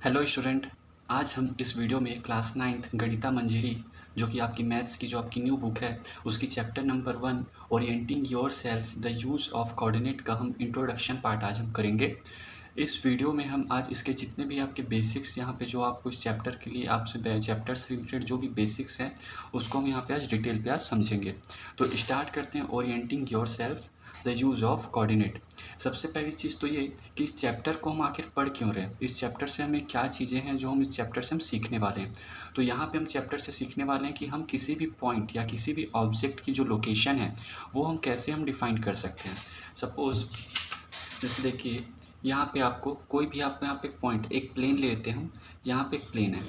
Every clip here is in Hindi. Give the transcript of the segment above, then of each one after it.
Hello student. आज हम इस वीडियो में क्लास 9th गणिता मंजरी जो कि आपकी मैथ्स की जो आपकी न्यू बुक है उसकी chapter number 1 orienting your self the use of coordinate का हम इंट्रोडक्शन पार्ट आज हम करेंगे। इस वीडियो में हम आज इसके जितने भी आपके बेसिक्स यहाँ पे जो आपको इस चैप्टर के लिए आपसे चैप्टर से रिलेटेड जो भी बेसिक्स हैं उसको हम यहाँ पे आज डिटेल पे आज समझेंगे। तो स्टार्ट करते हैं orienting your self the use of coordinate. सबसे पहली चीज़ तो ये कि इस चैप्टर को हम आखिर पढ़ क्यों रहे हैं, इस चैप्टर से हमें क्या चीज़ें हैं जो हम इस चैप्टर से हम सीखने वाले हैं। तो यहाँ पे हम चैप्टर से सीखने वाले हैं कि हम किसी भी पॉइंट या किसी भी ऑब्जेक्ट की जो लोकेशन है वो हम कैसे हम डिफाइन कर सकते हैं। सपोज़ जैसे देखिए यहाँ पे आपको कोई भी आपको यहाँ पे पॉइंट एक प्लेन ले लेते हैं हम। यहाँ पे एक प्लेन है।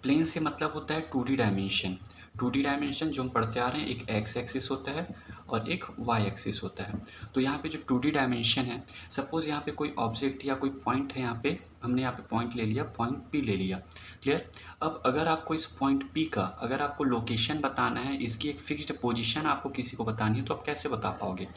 प्लेन से मतलब होता है 2D डायमेंशन। 2D डायमेंशन जो हम पढ़ते आ रहे हैं, एक एक्स एक्सिस होता है और एक वाई एक्सिस होता है। तो यहाँ पे जो 2D डायमेंशन है, सपोज़ यहाँ पे कोई ऑब्जेक्ट या कोई पॉइंट है, यहाँ पे हमने यहाँ पे पॉइंट ले लिया, पॉइंट पी ले लिया। क्लियर। अब अगर आपको इस पॉइंट पी का अगर आपको लोकेशन बताना है, इसकी एक फिक्स्ड पोजीशन आपको किसी को बतानी है, तो आप कैसे बता पाओगे?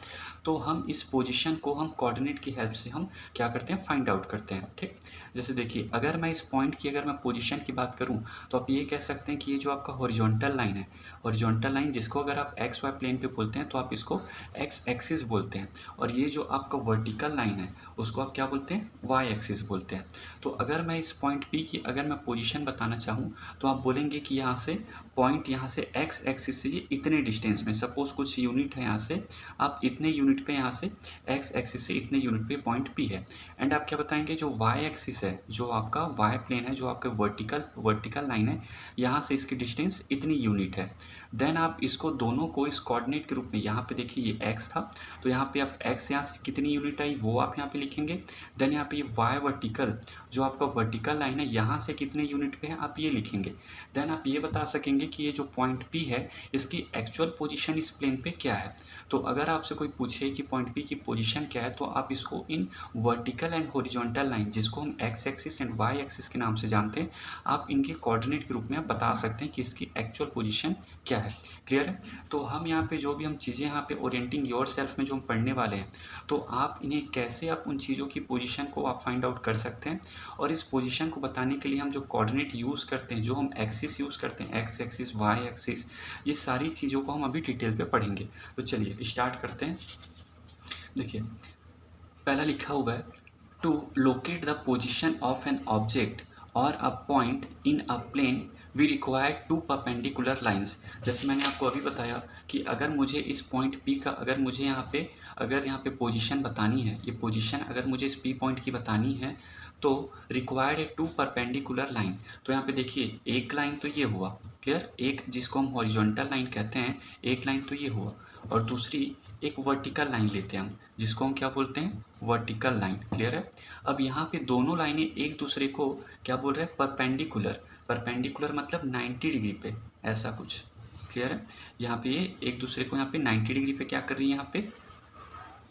तो हम इस पोजीशन को हम कोऑर्डिनेट की हेल्प से हम क्या करते हैं, फाइंड आउट करते हैं। ठीक। जैसे देखिए अगर मैं इस पॉइंट की अगर मैं पोजीशन की बात करूं तो आप ये कह सकते हैं कि ये जो आपका हॉरिजॉन्टल लाइन है, हॉरिजॉन्टल लाइन जिसको अगर आप एक्स वाई प्लेन पे बोलते हैं तो आप इसको एक्स एक्सिस बोलते हैं, और ये जो आपका वर्टिकल लाइन है उसको आप क्या बोलते हैं, वाई एक्सिस बोलते हैं। तो अगर मैं इस पॉइंट पी की अगर मैं पोजीशन बताना चाहूँ तो आप बोलेंगे कि यहाँ से पॉइंट यहाँ से एक्स एक्सिस से ये इतने डिस्टेंस में, सपोज कुछ यूनिट है यहाँ से, आप इतने यूनिट पे यहाँ से एक्स एक्सिस से इतने यूनिट पे पॉइंट पी है। एंड आप क्या बताएंगे, जो वाई एक्सिस है, जो आपका वाई प्लेन है, जो आपका वर्टिकल लाइन है, यहाँ से इसकी डिस्टेंस इतनी यूनिट है। देन आप इसको दोनों को इस कोऑर्डिनेट के रूप में, यहाँ पे देखिए ये एक्स था तो यहाँ पे आप एक्स यहाँ से कितनी यूनिट आई वो आप यहाँ पे लिखेंगे। देन यहाँ पे ये वाई वर्टिकल, जो आपका वर्टिकल लाइन है, यहाँ से कितने यूनिट पे है आप ये लिखेंगे। देन आप ये बता सकेंगे कि ये जो पॉइंट पी है इसकी एक्चुअल पोजीशन इस प्लेन पे क्या है। तो अगर आपसे कोई पूछे कि पॉइंट पी की पोजीशन क्या है तो आप इसको इन वर्टिकल एंड हॉरिजॉन्टल लाइन, जिसको हम x axis and y axis के नाम से जानते हैं, आप इनके कोऑर्डिनेट के रूप में आप बता सकते हैं कि इसकी एक्चुअल पोजीशन क्या है। क्लियर है। तो हम यहाँ पे जो भी हम चीज़ें यहाँ पे ओरिएंटिंग योर सेल्फ में जो हम पढ़ने वाले हैं, तो आप इन्हें कैसे आप उन चीज़ों की पोजीशन को आप फाइंड आउट कर सकते हैं, और इस पोजीशन को बताने के लिए हम जो कोऑर्डिनेट यूज़ करते हैं, जो हम एक्सिस यूज़ करते हैं, एक्स एक्सिस वाई एक्सिस, ये सारी चीज़ों को हम अभी डिटेल पे पढ़ेंगे। तो चलिए स्टार्ट करते हैं। देखिए पहला लिखा हुआ है, to locate the position of an object और a point in a plane we require two perpendicular lines. जैसे मैंने आपको अभी बताया कि अगर मुझे इस पॉइंट पी का अगर मुझे यहाँ पे पोजीशन बतानी है, ये पोजीशन अगर मुझे इस पी पॉइंट की बतानी है तो रिक्वायर्ड है टू परपेंडिकुलर लाइन। तो यहाँ पे देखिए एक लाइन तो ये हुआ, क्लियर, एक जिसको हम हॉरिजॉन्टल लाइन कहते हैं, एक लाइन तो ये हुआ, और दूसरी एक वर्टिकल लाइन लेते हैं हम, जिसको हम क्या बोलते हैं, वर्टिकल लाइन। क्लियर है। अब यहाँ पे दोनों लाइनें एक दूसरे को क्या बोल रहे हैं, परपेंडिकुलर। परपेंडिकुलर मतलब 90 डिग्री पे, ऐसा कुछ। क्लियर है। यहाँ पे ये एक दूसरे को यहाँ पे 90 डिग्री पे क्या कर रही है, यहाँ पे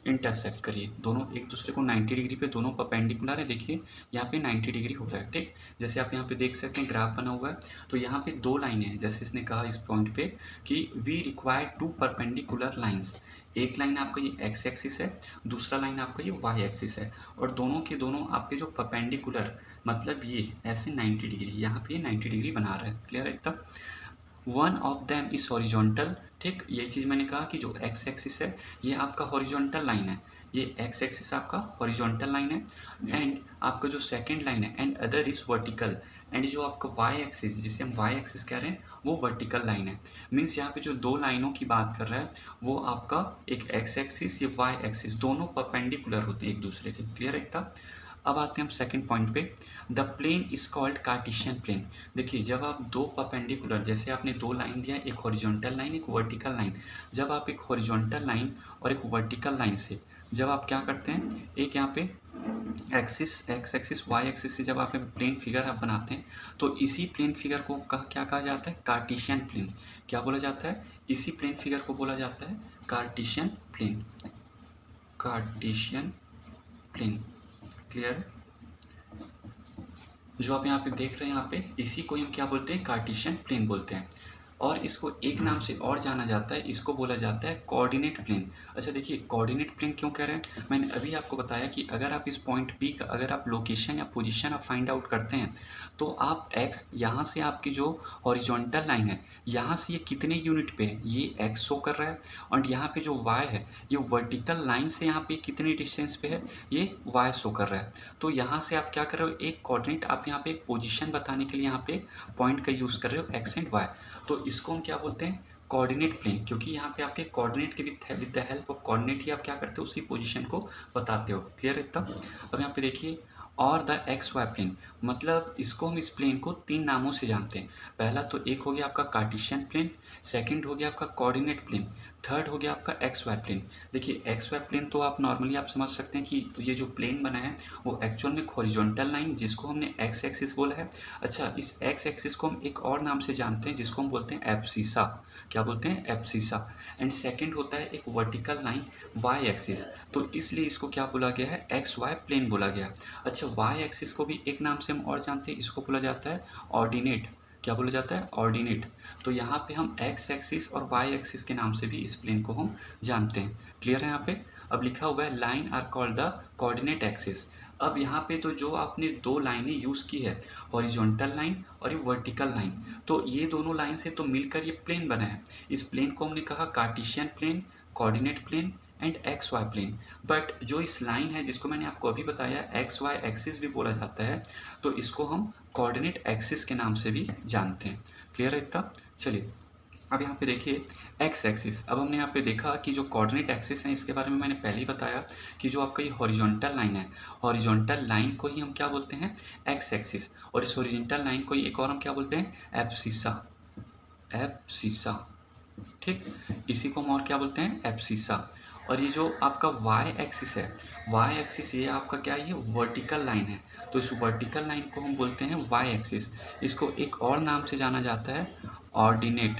इंटरसेक्ट करिए, दोनों एक दूसरे को 90 डिग्री पे दोनों परपेंडिकुलर है। देखिए यहाँ पे 90 डिग्री हो रहा है। ठीक। जैसे आप यहाँ पे देख सकते हैं ग्राफ बना हुआ है, तो यहाँ पे दो लाइनें हैं, जैसे इसने कहा इस पॉइंट पे कि we require two perpendicular lines. एक लाइन आपका ये एक्स एक्सिस है, दूसरा लाइन आपका ये वाई एक्सिस है, और दोनों के दोनों आपके जो परपेंडिकुलर मतलब ये ऐसे 90 डिग्री, यहाँ पे 90 डिग्री बना रहा है। क्लियर है एकदम। One of them is horizontal. ठीक। ये चीज़ मैंने कहा कि जो एक्स एक्सिस है ये आपका हॉरिजॉन्टल लाइन है, ये एक्स एक्सिस आपका हॉरिजॉन्टल लाइन है, एंड आपका जो सेकंड लाइन है and other is vertical, and जो आपका वाई एक्सिस जिसे हम वाई एक्सिस कह रहे हैं वो वर्टिकल लाइन है। मीन्स यहाँ पे जो दो लाइनों की बात कर रहा है वो आपका एक एक्स एक्सिस या वाई एक्सिस दोनों परपेंडिकुलर होते हैं एक दूसरे के। क्लियर है एकदम। अब आते हैं हम सेकंड पॉइंट पे, the plane is called Cartesian plane. देखिए जब आप दो परपेंडिकुलर, जैसे आपने दो लाइन दिया, एक हॉरिजॉन्टल लाइन एक वर्टिकल लाइन, जब आप एक हॉरिजॉन्टल लाइन और एक वर्टिकल लाइन से जब आप क्या करते हैं, एक यहाँ पे axis x axis y axis से जब आप प्लेन फिगर आप बनाते हैं तो इसी प्लेन फिगर को क्या कहा जाता है, कार्टेशियन प्लेन। क्या बोला जाता है, इसी प्लेन फिगर को बोला जाता है Cartesian plane, Cartesian plane. Clear है। जो आप यहाँ पे देख रहे हैं, यहाँ पे इसी को हम क्या बोलते हैं, कार्टेशियन प्लेन बोलते हैं। और इसको एक नाम से और जाना जाता है, इसको बोला जाता है कोऑर्डिनेट प्लेन। अच्छा देखिए, कोऑर्डिनेट प्लेन क्यों कह रहे हैं, मैंने अभी आपको बताया कि अगर आप इस पॉइंट पी का अगर आप लोकेशन या पोजीशन आप फाइंड आउट करते हैं, तो आप एक्स यहाँ से आपकी जो हॉरिजॉन्टल लाइन है, यहाँ से ये कितने यूनिट पे है, ये एक्स शो कर रहा है, और यहाँ पे जो वाई है, ये वर्टिकल लाइन से यहाँ पे कितने डिस्टेंस पे है, ये वाई शो कर रहा है। तो यहाँ से आप क्या कर रहे हो, एक कोऑर्डिनेट आप यहाँ पे एक पोजीशन बताने के लिए यहाँ पे पॉइंट का यूज़ कर रहे हो, एक्स एंड वाई। तो इसको हम क्या बोलते हैं, कोऑर्डिनेट प्लेन, क्योंकि यहाँ पे आपके कोऑर्डिनेट के with the help of coordinate ही आप क्या करते हो, उसकी पोजीशन को बताते हो। क्लियर है इतना। अब यहाँ पे देखिए, और द एक्स वाई प्लेन, मतलब इसको हम इस प्लेन को 3 नामों से जानते हैं। पहला तो एक हो गया आपका कार्टेशियन प्लेन, सेकंड हो गया आपका कोऑर्डिनेट प्लेन, थर्ड हो गया आपका एक्स वाई प्लेन। देखिए एक्स वाई प्लेन तो आप नॉर्मली आप समझ सकते हैं कि ये जो प्लेन बना है वो एक्चुअल में हॉरिजॉन्टल लाइन, जिसको हमने एक्स एक्सिस बोला है। अच्छा, इस एक्स एक्सिस को हम एक और नाम से जानते हैं, जिसको हम बोलते हैं एब्सिसा। क्या बोलते हैं, एब्सिसा। एंड सेकंड होता है एक वर्टिकल लाइन, वाई एक्सिस, तो इसलिए इसको क्या बोला गया है, एक्स वाई प्लेन बोला गया। अच्छा, वाई एक्सिस को भी एक नाम से हम और जानते हैं, इसको बोला जाता है ऑर्डिनेट। क्या बोला जाता है, ऑर्डिनेट। तो यहाँ पे हम एक्स एक्सिस और वाई एक्सिस के नाम से भी इस प्लेन को हम जानते हैं। क्लियर है यहाँ पे। अब लिखा हुआ है line are called the coordinate axis. अब यहाँ पे तो जो आपने 2 लाइनें यूज़ की है, हॉरिजॉन्टल लाइन और ये वर्टिकल लाइन, तो ये दोनों लाइन से तो मिलकर ये प्लेन बना है। इस प्लेन को हमने कहा Cartesian plane, coordinate plane and x y plane. But जो इस लाइन है, जिसको मैंने आपको अभी बताया एक्स वाई एक्सिस भी बोला जाता है, तो इसको हम कोऑर्डिनेट एक्सिस के नाम से भी जानते हैं। क्लियर है इतना। चलिए अब यहाँ पे देखिए एक्स एक्सिस। अब हमने यहाँ पे देखा कि जो कोऑर्डिनेट एक्सिस है, इसके बारे में मैंने पहले ही बताया कि जो आपका ये हॉरिजॉन्टल लाइन है, हॉरिजॉन्टल लाइन को ही हम क्या बोलते हैं, एक्स एक्सिस, और इस हॉरिजॉन्टल लाइन को ही एक और हम क्या बोलते हैं, एब्सिसा। एब्सिसा, ठीक। इसी को हम और क्या बोलते हैं, एब्सिसा। और ये जो आपका वाई एक्सिस है, वाई एक्सिस ये आपका क्या है, ये वर्टिकल लाइन है, तो इस वर्टिकल लाइन को हम बोलते हैं वाई एक्सिस। इसको एक और नाम से जाना जाता है, ऑर्डिनेट।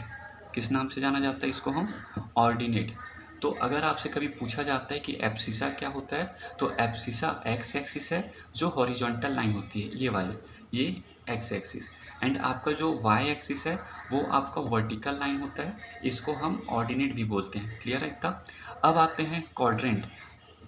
किस नाम से जाना जाता है इसको हम, ऑर्डिनेट। तो अगर आपसे कभी पूछा जाता है कि एब्सिसा क्या होता है, तो एब्सिसा एक्स एक्सिस है, जो हॉरिजॉन्टल लाइन होती है ये वाली, ये एक्स एक्सिस। एंड आपका जो वाई एक्सिस है वो आपका वर्टिकल लाइन होता है, इसको हम ऑर्डिनेट भी बोलते हैं। क्लियर है इतना। अब आते हैं क्वाड्रेंट।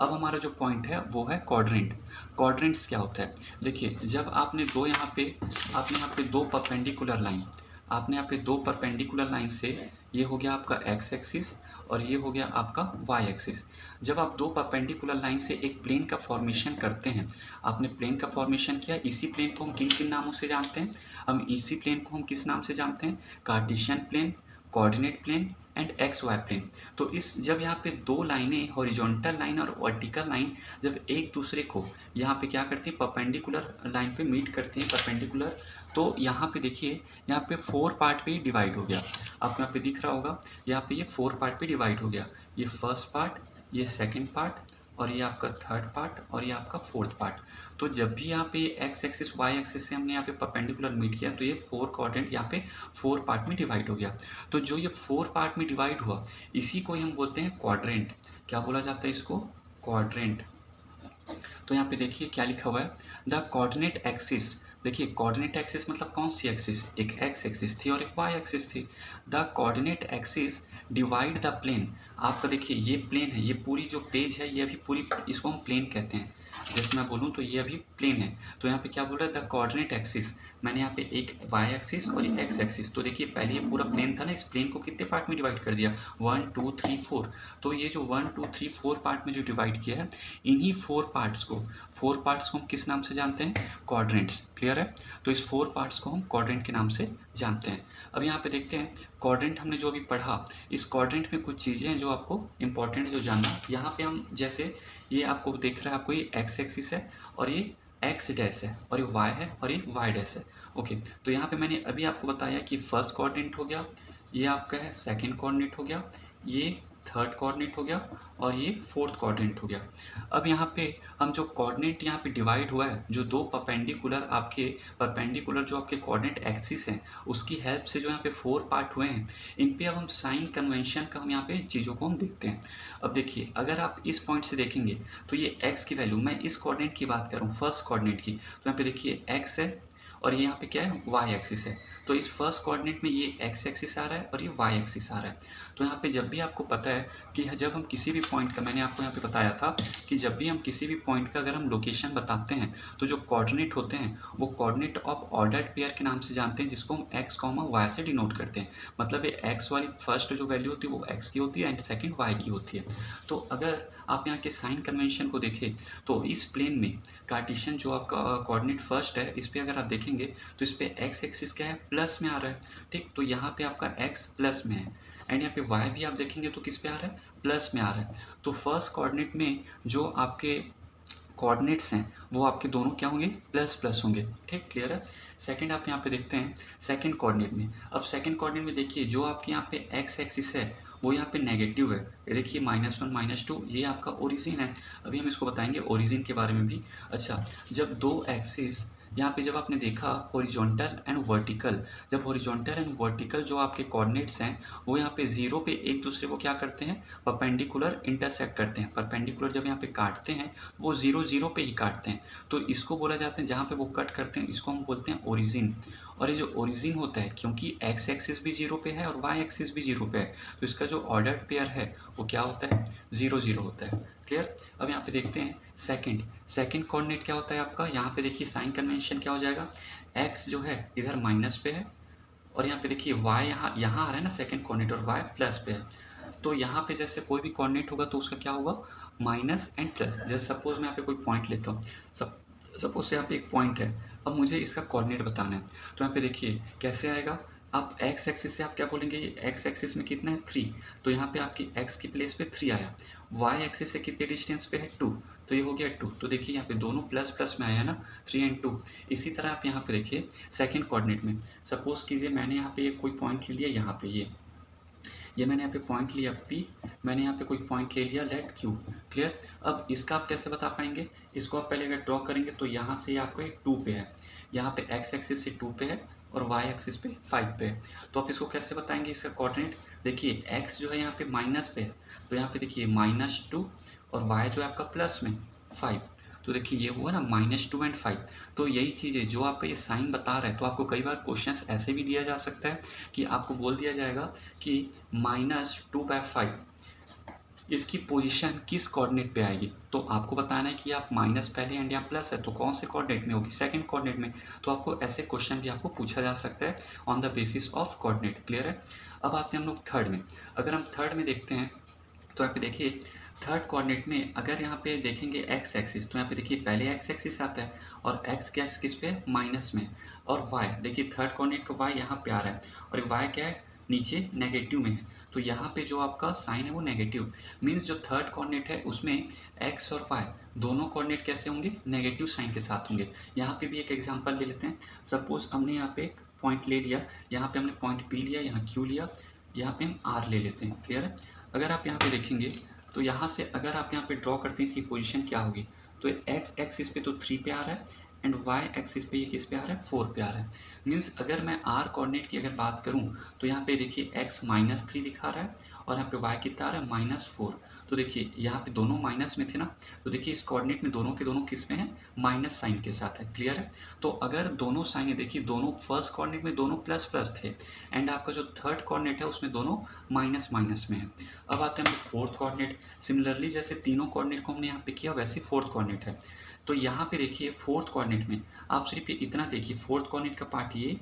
अब हमारा जो पॉइंट है वो है क्वाड्रेंट। क्वाड्रेंट्स क्या होता है, देखिए जब आपने दो यहाँ पे दो परपेंडिकुलर लाइन, आपने यहाँ पे दो परपेंडिकुलर लाइन से, ये हो गया आपका एक्स एक्सिस और ये हो गया आपका वाई एक्सिस। जब आप दो परपेंडिकुलर लाइन से एक प्लेन का फॉर्मेशन करते हैं, आपने प्लेन का फॉर्मेशन किया, इसी प्लेन को हम किन किन नामों से जानते हैं, हम इसी प्लेन को हम किस नाम से जानते हैं, Cartesian plane, coordinate plane and x y plane. तो इस जब यहाँ पे दो लाइनें, हॉरिजॉन्टल लाइन और वर्टिकल लाइन, जब एक दूसरे को यहाँ पे क्या करती है, परपेंडिकुलर लाइन पे मीट करती हैं, परपेंडिकुलर, तो यहाँ पे देखिए, यहाँ पे 4 पार्ट पे डिवाइड हो गया। आपको यहाँ पे दिख रहा होगा, यहाँ पे ये 4 पार्ट पे डिवाइड हो गया। ये फर्स्ट पार्ट, ये सेकेंड पार्ट, और ये आपका थर्ड पार्ट, और ये आपका फोर्थ पार्ट। तो जब भी यहाँ पे एक्स एक्सिस वाई एक्सिस से हमने यहाँ पे परपेंडिकुलर मीट किया, तो ये 4 क्वाड्रेंट यहाँ पे 4 पार्ट में डिवाइड हो गया। तो जो ये 4 पार्ट में डिवाइड हुआ, इसी को ही हम बोलते हैं क्वाड्रेंट। क्या बोला जाता है इसको, क्वाड्रेंट। तो यहाँ पे देखिए क्या लिखा हुआ है, द कोऑर्डिनेट एक्सिस। देखिए कोऑर्डिनेट एक्सिस मतलब कौन सी एक्सिस, एक एक्स एक्सिस थी और एक वाई एक्सिस थी। The coordinate axis divide the plane. आपका देखिए ये प्लेन है, ये पूरी जो पेज है ये अभी पूरी, इसको हम प्लेन कहते हैं। जैसे मैं बोलूँ तो ये अभी प्लेन है, तो यहाँ पे क्या बोल रहा है, द कोऑर्डिनेट एक्सिस। मैंने यहाँ पे एक वाई एक्सिस और एक एक्स एक्सिस, तो देखिए पहले ये पूरा प्लेन था ना, इस प्लेन को कितने पार्ट में डिवाइड कर दिया, 1 2 3 4। तो ये जो 1 2 3 4 पार्ट में जो डिवाइड किया है, इन्हीं 4 पार्ट्स को हम किस नाम से जानते हैं, क्वाड्रेंट्स। क्लियर है। तो इस 4 पार्ट्स को हम क्वाड्रेंट के नाम से जानते हैं। अब यहाँ पे देखते हैं क्वाड्रेंट हमने जो अभी पढ़ा, इस क्वाड्रेंट में कुछ चीज़ें हैं जो आपको इंपॉर्टेंट है जो जानना। यहाँ पे हम जैसे ये आपको दिख रहा है, आपको ये एक्स एक्सिस है और ये एक्स डैश है, और ये वाई है और ये वाई डैश है। ओके, तो यहाँ पे मैंने अभी आपको बताया कि फर्स्ट कोऑर्डिनेट हो गया, ये आपका है सेकंड कोऑर्डिनेट हो गया, ये थर्ड कोऑर्डिनेट हो गया, और ये फोर्थ कोऑर्डिनेट हो गया। अब यहाँ पे हम जो कोऑर्डिनेट यहाँ पे डिवाइड हुआ है, जो दो परपेंडिकुलर जो आपके कोऑर्डिनेट एक्सिस हैं, उसकी हेल्प से जो यहाँ पे 4 पार्ट हुए हैं, इन पे अब हम साइन कन्वेंशन का हम यहाँ पे चीज़ों को हम देखते हैं। अब देखिए अगर आप इस पॉइंट से देखेंगे, तो ये एक्स की वैल्यू, मैं इस कोऑर्डिनेट की बात कर रहा हूँ, फर्स्ट कोऑर्डिनेट की, तो यहाँ पे देखिए एक्स है और ये यहाँ पे क्या है, वाई एक्सिस है। तो इस फर्स्ट कोऑर्डिनेट में ये एक्स एक्सिस आ रहा है और ये वाई एक्सिस आ रहा है। तो यहाँ पे जब भी आपको पता है कि जब हम किसी भी पॉइंट का, मैंने आपको यहाँ पे बताया था कि जब भी हम किसी भी पॉइंट का अगर हम लोकेशन बताते हैं तो जो कोऑर्डिनेट होते हैं वो कोऑर्डिनेट ऑफ ऑर्डर्ड पेयर के नाम से जानते हैं, जिसको हम एक्स कॉमा वाई से डिनोट करते हैं। मतलब ये एक्स वाली फर्स्ट जो वैल्यू होती है वो एक्स की होती है एंड सेकेंड वाई की होती है। तो अगर आप यहाँ के साइन कन्वेंशन को देखें तो इस प्लेन में कार्टेशियन जो आपका कोऑर्डिनेट फर्स्ट है, इस पर अगर आप देखेंगे तो इस पर एक्स एक्सिस क्या है, प्लस में आ रहा है। ठीक, तो यहाँ पे आपका एक्स प्लस में है एंड यहाँ पे वाई भी आप देखेंगे तो किस पे आ रहा है, प्लस में आ रहा है। तो फर्स्ट कोऑर्डिनेट में जो आपके कोऑर्डिनेट्स हैं वो आपके दोनों क्या होंगे, प्लस प्लस होंगे। ठीक, क्लियर है। सेकंड आप यहाँ पे देखते हैं सेकंड कोऑर्डिनेट में। अब सेकंड कोऑर्डिनेट में देखिए जो आपके यहाँ पे एक्स एक्सिस है वो यहाँ पे नेगेटिव है। ये देखिए -1 -2 ये आपका ओरिजिन है। अभी हम इसको बताएंगे ओरिजिन के बारे में भी। अच्छा, जब दो एक्सिस यहाँ पे जब आपने देखा हॉरिजॉन्टल एंड वर्टिकल, जब हॉरिजॉन्टल एंड वर्टिकल जो आपके कोऑर्डिनेट्स हैं वो यहाँ पे जीरो पे एक दूसरे को क्या करते हैं, परपेंडिकुलर इंटरसेक्ट करते हैं। परपेंडिकुलर जब यहाँ पे काटते हैं वो जीरो जीरो पे ही काटते हैं, तो इसको बोला जाता है, जहाँ पे वो कट करते हैं इसको हम बोलते हैं ओरिजिन। और ये जो ओरिजिन होता है, क्योंकि एक्स एक्सिस भी जीरो पे है और वाई एक्सिस भी जीरो पे है, तो इसका जो ऑर्डर्ड पेयर है वो क्या होता है, जीरो जीरो होता है। क्लियर। अब यहाँ पे देखते हैं सेकंड कोऑर्डिनेट क्या होता है आपका। यहाँ पे देखिए साइन कन्वेंशन क्या हो जाएगा, एक्स जो है इधर माइनस पे है और यहाँ पे देखिए वाई यहाँ आ रहा है ना सेकंड कोऑर्डिनेट, और वाई प्लस पे है। तो यहाँ पे जैसे कोई भी कोऑर्डिनेट होगा तो उसका क्या होगा, माइनस एंड प्लस। जैसे सपोज मैं यहाँ पे कोई पॉइंट लेता हूँ, सपोज यहाँ पे एक पॉइंट है, अब मुझे इसका कोऑर्डिनेट बताना है। तो यहाँ पे देखिए कैसे आएगा, आप एक्स एक्सिस से आप क्या बोलेंगे, ये एक्स एक्सिस में कितना है 3, तो यहाँ पे आपकी एक्स की प्लेस पे 3 आया। वाई एक्सिस से कितने डिस्टेंस पे है 2, तो ये हो गया 2। तो देखिए यहाँ पे दोनों प्लस प्लस में आया ना, 3 एंड 2। इसी तरह आप यहाँ पे देखिए सेकंड कोऑर्डिनेट में, सपोज कीजिए मैंने यहाँ पे कोई पॉइंट ले लिया, यहाँ पे ये मैंने यहाँ पे पॉइंट लिया P, मैंने यहाँ पे कोई पॉइंट ले लिया लेट Q। क्लियर। अब इसका आप कैसे बता पाएंगे, इसको आप पहले अगर ड्रॉ करेंगे तो यहाँ से आपको 2 पे है, यहाँ पे एक्स एक्सिस से 2 पे है और वाई एक्सिस पे 5 पे है। तो आप इसको कैसे बताएंगे इसका कोऑर्डिनेट, देखिए एक्स जो है यहाँ पे माइनस पे है, तो यहाँ पे देखिए -2 और वाई जो है आपका प्लस में 5, तो देखिए ये हुआ ना -2 एंड 5। तो यही चीज़ है जो आपका ये साइन बता रहा है। तो आपको कई बार क्वेश्चंस ऐसे भी दिया जा सकता है कि आपको बोल दिया जाएगा कि -2/5 इसकी पोजीशन किस कोऑर्डिनेट पे आएगी, तो आपको बताना है कि आप माइनस पहले एंड या प्लस है तो कौन से कोऑर्डिनेट में होगी, सेकंड कोऑर्डिनेट में। तो आपको ऐसे क्वेश्चन भी आपको पूछा जा सकता है on the basis of coordinate. Clear है। अब आते हैं हम लोग थर्ड में। अगर हम थर्ड में देखते हैं तो यहाँ पे देखिए थर्ड कोऑर्डिनेट में अगर यहाँ पे देखेंगे एक्स एक्सिस, तो यहाँ पे देखिए पहले एक्स एक्सिस आता है और एक्स क्या किस पे माइनस में, और वाई देखिए थर्ड कोऑर्डिनेट का वाई यहाँ पे आ रहा है और वाई क्या है नीचे नेगेटिव में है। तो यहाँ पे जो आपका साइन है वो नेगेटिव, मीन्स जो थर्ड कोऑर्डिनेट है उसमें एक्स और वाई दोनों कोऑर्डिनेट कैसे होंगे, नेगेटिव साइन के साथ होंगे। यहाँ पे भी एक एग्जांपल ले लेते हैं। सपोज हमने यहाँ पे एक पॉइंट ले लिया, यहाँ पे हमने पॉइंट पी लिया, यहाँ क्यू लिया, यहाँ पे हम आर ले लेते हैं। क्लियर है। अगर आप यहाँ पे देखेंगे तो यहाँ से अगर आप यहाँ पे ड्रॉ करते हैं इसकी पोजीशन क्या होगी, तो एक्स एक्सिस पे तो 3 पे आ रहा है एंड वाई एक्सिस पे ये किस पे आ रहा है, 4 पे आ रहा है। मीन्स अगर मैं आर कोऑर्डिनेट की अगर बात करूँ तो यहाँ पे देखिए एक्स -3 दिखा रहा है और यहाँ पे वाई कितना आ रहा है -4। तो देखिए यहाँ पे दोनों माइनस में थे ना, तो देखिए इस कोऑर्डिनेट में दोनों के दोनों किस में है, माइनस साइन के साथ है। क्लियर है। तो अगर दोनों साइन है, देखिए दोनों फर्स्ट कोऑर्डिनेट में दोनों प्लस प्लस थे एंड आपका जो थर्ड कोऑर्डिनेट है उसमें दोनों माइनस माइनस में है। अब आते हैं हम फोर्थ कोऑर्डिनेट। सिमिलरली जैसे तीनों कोऑर्डिनेट को हमने यहाँ पे किया वैसे फोर्थ कोऑर्डिनेट है। तो यहाँ पे देखिए फोर्थ कोऑर्डिनेट में आप सिर्फ इतना देखिए, फोर्थ कोऑर्डिनेट का पार्ट ये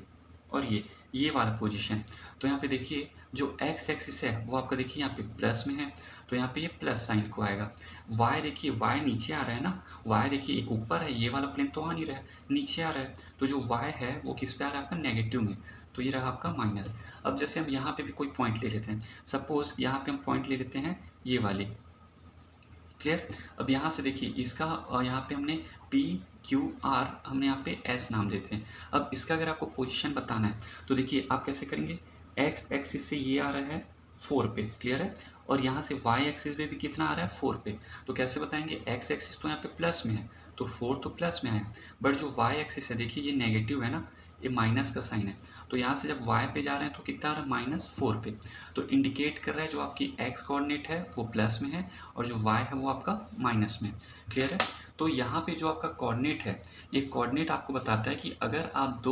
और ये वाला पोजीशन। तो यहाँ पे देखिए जो एक्स एक्सिस है वो आपका देखिए यहाँ पे प्लस में है, तो यहाँ पे ये प्लस साइन को आएगा। वाई देखिए वाई नीचे आ रहा है ना, वाई देखिए एक ऊपर है, ये वाला प्लेन तो आ नहीं रहा है, नीचे आ रहा है। तो जो वाई है वो किस पे आ रहा है आपका, नेगेटिव में, तो ये रहा आपका माइनस। अब जैसे हम यहाँ पे भी कोई पॉइंट ले लेते हैं, सपोज यहाँ पे हम पॉइंट ले लेते हैं ये वाले। क्लियर। अब यहाँ से देखिए इसका यहाँ पे हमने P Q R हमने यहाँ पे S नाम देते हैं। अब इसका अगर आपको पोजीशन बताना है तो देखिए आप कैसे करेंगे, एक्स एक्सिस से ये आ रहा है 4 पे। क्लियर है। और यहाँ से वाई एक्सिस पे भी कितना आ रहा है, 4 पे। तो कैसे बताएंगे, एक्स एक्सिस तो यहाँ पे प्लस में है तो 4 तो प्लस में आया, बट जो वाई एक्सिस है देखिए ये नेगेटिव है ना, ये माइनस का साइन है। तो यहाँ से जब y पे जा रहे हैं तो कितना आ रहा है, -4 पे। तो इंडिकेट कर रहा है जो आपकी x कोऑर्डिनेट है वो प्लस में है और जो y है वो आपका माइनस में। क्लियर है। तो यहाँ पे जो आपका कोऑर्डिनेट है, ये कोऑर्डिनेट आपको बताता है कि अगर आप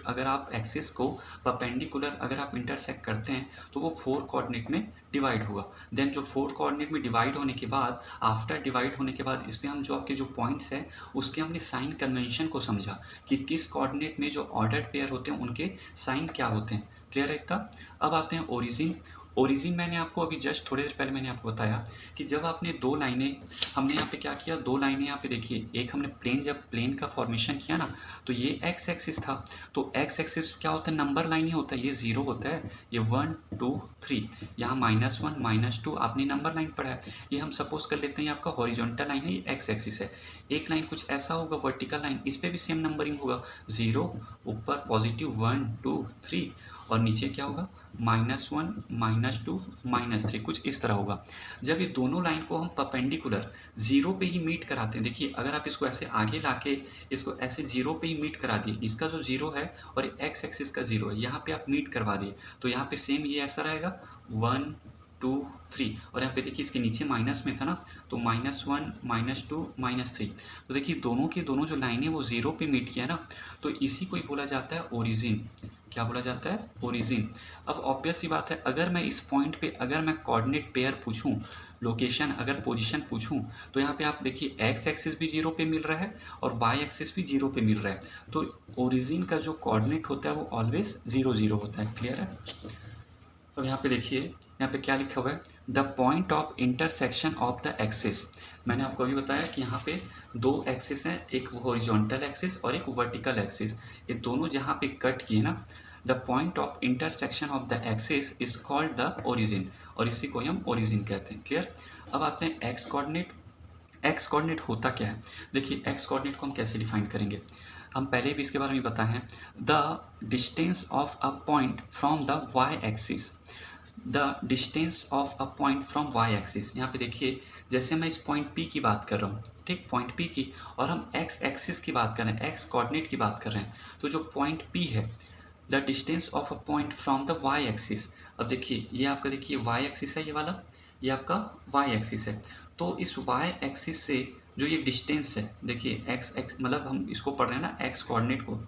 अगर आप एक्सिस को परपेंडिकुलर अगर आप इंटरसेक्ट करते हैं तो वो 4 कोऑर्डिनेट में डिवाइड होगा। देन जो 4 कोऑर्डिनेट में डिवाइड होने के बाद, आफ्टर डिवाइड होने के बाद इस पे हम जो आपके जो पॉइंट्स हैं उसके हमने साइन कन्वेंशन को समझा कि किस कोऑर्डिनेट में जो ऑर्डर्ड पेयर होते हैं उनके साइन क्या होते हैं। क्लियर है इतना? अब आते हैं ओरिजिन। ओरिजिन मैंने आपको अभी जस्ट थोड़ी देर पहले मैंने आपको बताया कि जब आपने दो लाइनें, हमने यहाँ पे क्या किया, दो लाइनें यहाँ पे देखिए, एक हमने प्लेन, जब प्लेन का फॉर्मेशन किया ना तो ये एक्स एक्सिस था, तो एक्स एक्सिस क्या होता है, नंबर लाइन ही होता है, ये 0 होता है, ये 1 2 3, यहाँ -1 -2 आपने नंबर लाइन पढ़ा है। ये हम सपोज कर लेते हैं ये आपका हॉरिजॉन्टल लाइन है, ये एक्स एक्सिस है। एक लाइन कुछ ऐसा होगा वर्टिकल लाइन, इस पर भी सेम नंबरिंग होगा, 0 ऊपर पॉजिटिव 1 2 3 और नीचे क्या होगा -1 -2 -3, कुछ इस तरह होगा। जब ये दोनों लाइन को हम परपेंडिकुलर 0 पे ही मीट कराते हैं, देखिए अगर आप इसको ऐसे आगे लाके इसको ऐसे 0 पे ही मीट करा दिए, इसका जो 0 है और एक्स एक्सिस का 0 है, यहाँ पे आप मीट करवा दिए तो यहाँ पे सेम ये ऐसा रहेगा 1 2 3, और यहाँ पे देखिए इसके नीचे माइनस में था ना तो -1 -2 -3, तो देखिए दोनों के दोनों जो लाइनें वो 0 पे मीट किया ना, तो इसी को ही बोला जाता है ओरिजिन। क्या बोला जाता है? ओरिजिन। अब ऑब्वियस सी बात है, अगर मैं इस पॉइंट पे अगर मैं कोऑर्डिनेट पेयर पूछूं, लोकेशन अगर पोजीशन पूछूं, तो यहाँ पे आप देखिए एक्स एक्सिस भी 0 पे मिल रहा है और वाई एक्सिस भी 0 पे मिल रहा है, तो ओरिजिन का जो कोऑर्डिनेट होता है वो ऑलवेज 0 0 होता है। क्लियर है? अब यहाँ पे देखिए, यहाँ पे क्या लिखा हुआ है, the point of intersection of the axis. मैंने आपको अभी बताया कि यहाँ पे दो एक्सिस हैं, एक हॉरिजॉन्टल एक्सिस और एक वर्टिकल एक्सिस, ये दोनों जहाँ पे कट किए ना, the point of intersection of the axis is called the origin, और इसी को हम ओरिजिन कहते हैं। क्लियर? अब आते हैं एक्स कोऑर्डिनेट। एक्स कोऑर्डिनेट होता क्या है? देखिए एक्स कोऑर्डिनेट को हम कैसे डिफाइन करेंगे, हम पहले भी इसके बारे में बताए हैं, the distance of a point from the y axis, the distance of a point from y axis. यहाँ पे देखिए, जैसे मैं इस पॉइंट P की बात कर रहा हूँ, ठीक, पॉइंट P की, और हम एक्स एक्सिस की बात कर रहे हैं, एक्स कोऑर्डिनेट की बात कर रहे हैं, तो जो पॉइंट P है, the distance of a point from the y axis. अब देखिए ये आपका, देखिए वाई एक्सिस है ये वाला, ये आपका वाई एक्सिस है, तो इस वाई एक्सिस से जो ये डिस्टेंस है, देखिए एक्स एक्स मतलब हम इसको पढ़ रहे हैं ना एक्स कोऑर्डिनेट को,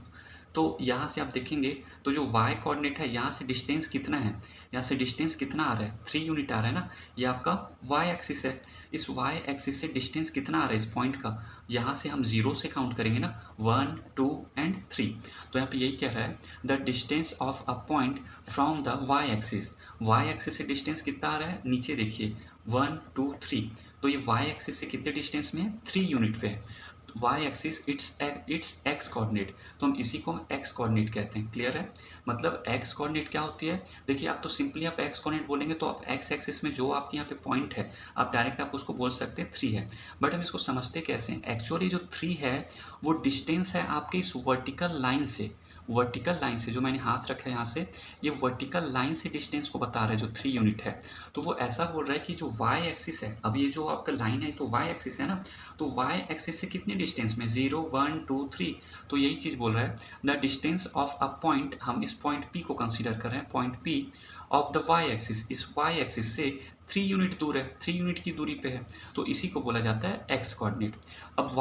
तो यहाँ से आप देखेंगे तो जो y कोऑर्डिनेट है, यहाँ से डिस्टेंस कितना है, यहाँ से डिस्टेंस कितना आ रहा है, 3 यूनिट आ रहा है ना, ये आपका y एक्सिस है। इस y एक्सिस से डिस्टेंस कितना आ रहा है इस पॉइंट का, यहाँ से हम 0 से काउंट करेंगे ना, 1 2 एंड 3, तो यहाँ पे यही कह रहा है, the distance of a point from the y axis. y axis से डिस्टेंस कितना आ रहा है, नीचे देखिए 1 2 3, तो ये y एक्सिस से कितने डिस्टेंस में है, 3 यूनिट पे है। Y axis it's x coordinate, तो हम इसी को एक्स कोऑर्डिनेट कहते हैं। क्लियर है? मतलब एक्स कोऑर्डिनेट क्या होती है, देखिए आप तो सिंपली आप एक्स कोऑर्डिनेट बोलेंगे तो आप एक्स एक्सिस में जो आपके यहाँ पे पॉइंट है, आप डायरेक्ट आप उसको बोल सकते हैं 3 है, बट हम इसको समझते कैसे हैं, एक्चुअली जो 3 है वो डिस्टेंस है आपके इस वर्टिकल लाइन से, वर्टिकल लाइन से जो मैंने हाथ रखा है यहाँ से, ये वर्टिकल लाइन से डिस्टेंस को बता रहा है जो 3 यूनिट है। तो वो ऐसा बोल रहा है कि जो y एक्सिस है, अब ये जो आपका लाइन है तो y एक्सिस है ना, तो y एक्सिस से कितने डिस्टेंस में, 0 1 2 3, तो यही चीज़ बोल रहा है, the distance of a point, हम इस पॉइंट P को कंसीडर कर रहे हैं, point P of the y axis, इस y एक्सिस से 3 यूनिट दूर है, 3 यूनिट की दूरी पे है, तो इसी को बोला जाता है एक्स कोऑर्डिनेट। अब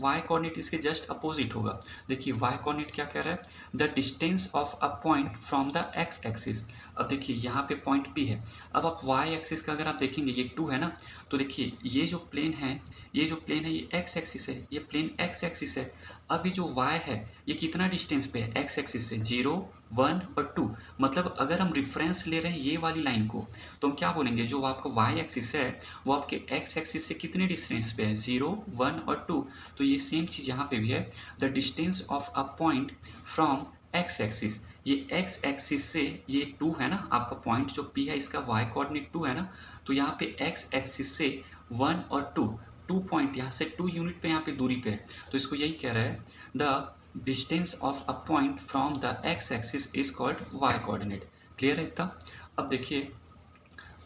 y कोऑर्डिनेट इसके जस्ट अपोजिट होगा, देखिए y कोऑर्डिनेट क्या कह रहा है, the distance of a point from the x axis. अब देखिए यहाँ पे पॉइंट P है, अब आप y एक्सिस का अगर आप देखेंगे ये 2 है ना, तो देखिए ये जो प्लेन है, ये जो प्लेन है ये x एक्सिस है, ये प्लेन x एक्सिस है। अब ये जो y है ये कितना डिस्टेंस पे है x एक्सिस से, 0 1 और 2, मतलब अगर हम रेफरेंस ले रहे हैं ये वाली लाइन को, तो हम क्या बोलेंगे, जो आपका y एक्सिस है वो आपके x एक्सिस से कितने डिस्टेंस पे है, 0 1 और 2, तो ये सेम चीज़ यहाँ पे भी है, the distance of a point from x axis, ये x एक्सिस से ये 2 है ना, आपका पॉइंट जो P है इसका y कोऑर्डिनेट 2 है ना, तो यहाँ पे x एक्सिस से 1 और 2 पॉइंट यहाँ से 2 यूनिट पे यहाँ पे दूरी पे है, तो इसको यही कह रहा है, the distance of a point from the x axis is called y coordinate. Clear है इतना? अब देखिए,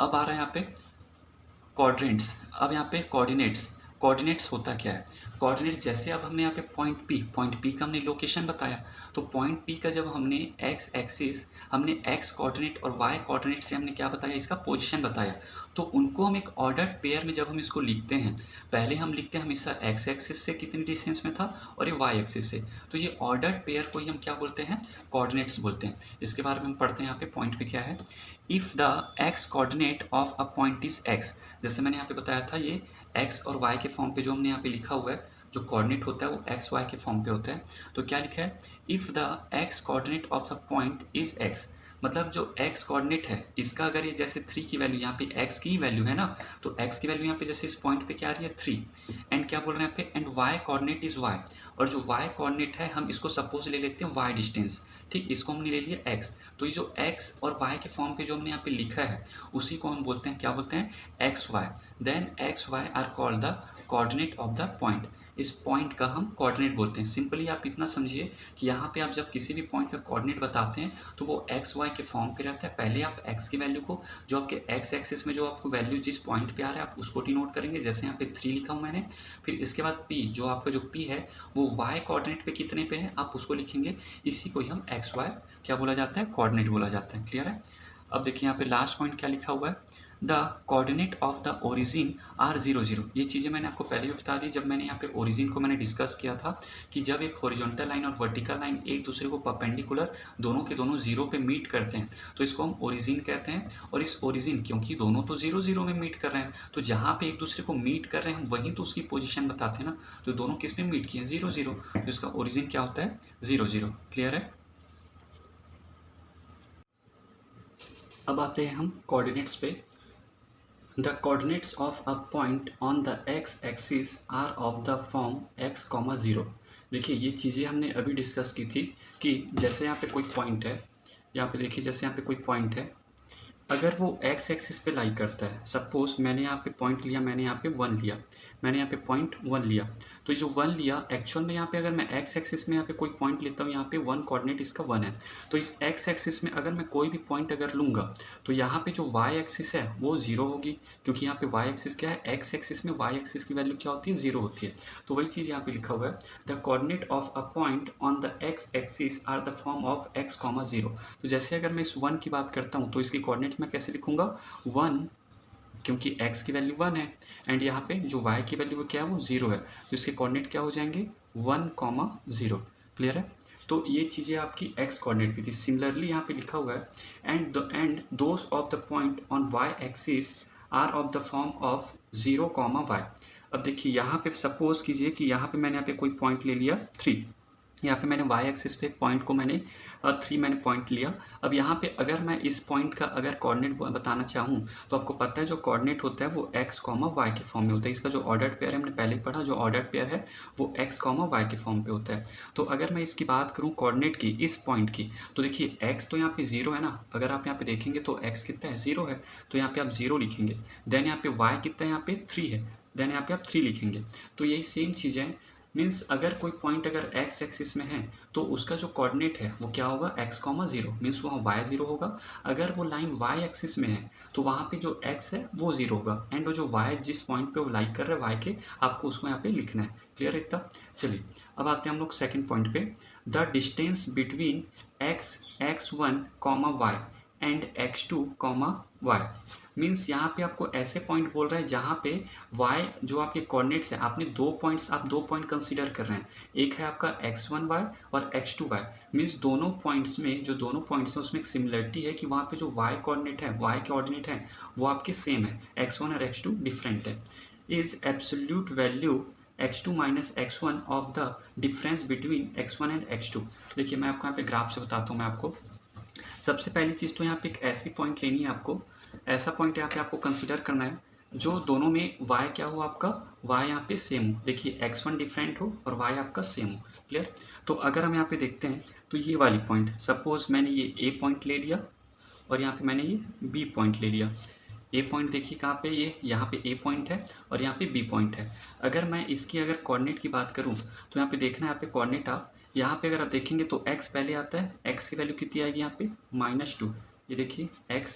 अब आ रहा है यहाँ पे क्वाड्रेंट्स। अब यहाँ पे कोऑर्डिनेट्स, कोऑर्डिनेट्स होता क्या है, कोऑर्डिनेट जैसे अब हमने यहाँ पे पॉइंट पी का हमने लोकेशन बताया, तो पॉइंट पी का जब हमने एक्स एक्सिस, हमने एक्स कोऑर्डिनेट और वाई कोऑर्डिनेट से हमने क्या बताया, इसका पोजीशन बताया। तो उनको हम एक ऑर्डर्ड पेयर में जब हम इसको लिखते हैं, पहले हम लिखते हैं हमेशा एक्स एक्सिस से कितनी डिस्टेंस में था और ये वाई एक्सिस से, तो ये ऑर्डर्ड पेयर को ही हम क्या बोलते हैं, कोऑर्डिनेट्स बोलते हैं। इसके बारे में हम पढ़ते हैं। यहाँ पे पॉइंट पे क्या है, if the x coordinate of a point is x, जैसे मैंने यहाँ पे बताया था ये एक्स और वाई के फॉर्म पे जो हमने यहाँ पे लिखा हुआ है, जो कोऑर्डिनेट होता है वो एक्स वाई के फॉर्म पे होता है। तो क्या लिखा है, if the x coordinate of the point is x, मतलब जो एक्स कोऑर्डिनेट है इसका अगर ये जैसे 3 की वैल्यू, यहाँ पे एक्स की वैल्यू है ना, तो एक्स की वैल्यू यहाँ पे जैसे इस पॉइंट पे क्या आ रही है 3, एंड क्या बोल रहे हैं यहाँ पे, and y coordinate is y, और जो वाई कोऑर्डिनेट है हम इसको सपोज ले लेते हैं वाई डिस्टेंस, ठीक, इसको हमने ले लिया एक्स। तो ये जो एक्स और वाई के फॉर्म पे जो हमने यहाँ पे लिखा है उसी को हम बोलते हैं, क्या बोलते हैं, x y. Then x y are called the coordinate of the point, इस पॉइंट का हम कोऑर्डिनेट बोलते हैं। सिंपली आप इतना समझिए कि यहाँ पे आप जब किसी भी पॉइंट का कोऑर्डिनेट बताते हैं तो वो एक्स वाई के फॉर्म पे रहता है। पहले आप एक्स की वैल्यू को, जो आपके एक्स एक्सिस में जो आपको वैल्यू जिस पॉइंट पे आ रहा है आप उसको डिनोट करेंगे, जैसे यहाँ पे 3 लिखा हूँ मैंने। फिर इसके बाद पी, जो आपका जो पी है वो वाई कोऑर्डिनेट पे कितने पे है आप उसको लिखेंगे, इसी को ही हम एक्स वाई क्या बोला जाता है, कोऑर्डिनेट बोला जाता है। क्लियर है। अब देखिए यहाँ पे लास्ट पॉइंट क्या लिखा हुआ है, the coordinate of the origin are 0 0। ये चीज़ें मैंने आपको पहले भी बता दी जब मैंने यहाँ पे ओरिजिन को मैंने डिस्कस किया था, कि जब एक हॉरिजॉन्टल लाइन और वर्टिकल लाइन एक दूसरे को परपेंडिकुलर दोनों के दोनों 0 पे मीट करते हैं तो इसको हम ओरिजिन कहते हैं। और इस ओरिजिन, क्योंकि दोनों तो 0 0 में मीट कर रहे हैं, तो जहाँ पे एक दूसरे को मीट कर रहे हैं हम वहीं तो उसकी पोजिशन बताते हैं ना, तो दोनों किस में मीट किए, 0 0, तो इसका ओरिजिन क्या होता है, 0 0। क्लियर है। अब आते हैं हम कोऑर्डिनेट्स पे। The coordinates of a point on the x-axis are of the form x, 0। देखिए ये चीज़ें हमने अभी डिस्कस की थी कि जैसे यहाँ पे कोई पॉइंट है, यहाँ पे देखिए जैसे यहाँ पे कोई पॉइंट है, अगर वो एक्स एक्सिस पे लाई करता है, सपोज मैंने यहाँ पे पॉइंट लिया, मैंने यहाँ पे 1 लिया, मैंने यहाँ पे पॉइंट 1 लिया, तो ये जो 1 लिया एक्चुअल में यहाँ पे अगर मैं एक्स एक्सिस में यहाँ पे कोई पॉइंट लेता हूँ, यहाँ पे 1 कोऑर्डिनेट इसका 1 है, तो इस एक्स एक्सिस में अगर मैं कोई भी पॉइंट अगर लूँगा तो यहाँ पे जो वाई एक्सिस है वो 0 होगी, क्योंकि यहाँ पे वाई एक्सिस क्या है, एक्स एक्सिस में वाई एक्सिस की वैल्यू क्या होती है, 0 होती है। तो वही चीज़ यहाँ पे लिखा हुआ है, the coordinate of a point on the x axis are the form of x, 0। तो जैसे अगर मैं इस 1 की बात करता हूँ तो इसकी कोऑर्डिनेट मैं कैसे लिखूँगा, 1, क्योंकि x की वैल्यू 1 है, एंड यहाँ पे जो y की वैल्यू क्या है वो 0 है, तो इसके कोऑर्डिनेट क्या हो जाएंगे, 1, 0। क्लियर है। तो ये चीज़ें आपकी x कोऑर्डिनेट की थी। सिमिलरली यहाँ पे लिखा हुआ है, and those of the point on y axis are of the form of 0, y। अब देखिए यहाँ पे सपोज कीजिए कि यहाँ पे मैंने यहाँ पे कोई पॉइंट ले लिया 3, यहाँ पे मैंने y एक्सिस पे पॉइंट को मैंने 3 मैंने पॉइंट लिया। अब यहाँ पे अगर मैं इस पॉइंट का अगर कोऑर्डिनेट बताना चाहूँ तो आपको पता है जो कोऑर्डिनेट होता है वो x, y के फॉर्म में होता है। इसका जो ऑर्डर्ड पेयर है हमने पहले पढ़ा, जो ऑर्डर्ड पेयर है वो x, y के फॉर्म पे होता है। तो अगर मैं इसकी बात करूँ कोऑर्डिनेट की, इस पॉइंट की, तो देखिए x तो यहाँ पे 0 है ना, अगर आप यहाँ पे देखेंगे तो x कितना है, 0 है, तो यहाँ पे आप 0 लिखेंगे। देन यहाँ पे y कितना है, यहाँ पे 3 है, देन यहाँ पे आप 3 लिखेंगे। तो यही सेम चीज़ है, मीन्स अगर कोई पॉइंट अगर x एक्सिस में है तो उसका जो कोऑर्डिनेट है वो क्या होगा, x, 0, मीन्स वहाँ y 0 होगा। अगर वो लाइन y एक्सिस में है तो वहाँ पे जो x है वो 0 होगा, एंड वो जो y जिस पॉइंट पे वो लाइक कर रहा है y के, आपको उसको यहाँ पे लिखना है। क्लियर है इतना। चलिए अब आते हैं हम लोग सेकेंड पॉइंट पे, the distance between x1, y and x2, y। Means यहाँ पे आपको ऐसे पॉइंट बोल रहा है जहाँ पे y जो आपके कोऑर्डिनेट्स है, आपने दो पॉइंट कंसीडर कर रहे हैं, एक है आपका x1y और x2y। मीन्स दोनों पॉइंट्स में, जो दोनों पॉइंट्स हैं उसमें एक सिमिलरिटी है कि वहाँ पे जो y कोऑर्डिनेट है, y के ऑर्डिनेट है वो आपके सेम है, x1 और x2 डिफरेंट है। Is absolute value x2 minus x1 of the difference between x1 and x2। देखिए मैं आपको यहाँ पे ग्राफ से बताता हूँ मैं आपको। सबसे पहली चीज़ तो यहाँ पे एक ऐसी पॉइंट लेनी है आपको, ऐसा पॉइंट यहाँ पे आपको कंसीडर करना है जो दोनों में y क्या हो, आपका y यहाँ पे सेम हो। देखिए x1 डिफरेंट हो और y आपका सेम हो। क्लियर। तो अगर हम यहाँ पे देखते हैं तो ये वाली पॉइंट, सपोज मैंने ये a पॉइंट ले लिया और यहाँ पे मैंने ये b पॉइंट ले लिया। ए पॉइंट देखिए कहाँ पे, ये यहाँ पे ए पॉइंट है और यहाँ पे बी पॉइंट है। अगर मैं इसकी अगर कोऑर्डिनेट की बात करूँ तो यहाँ पे देखना है, यहाँ पे कोऑर्डिनेट आप यहाँ पे अगर आप देखेंगे तो x पहले आता है, x की वैल्यू कितनी आएगी यहाँ पे -2, ये देखिए x,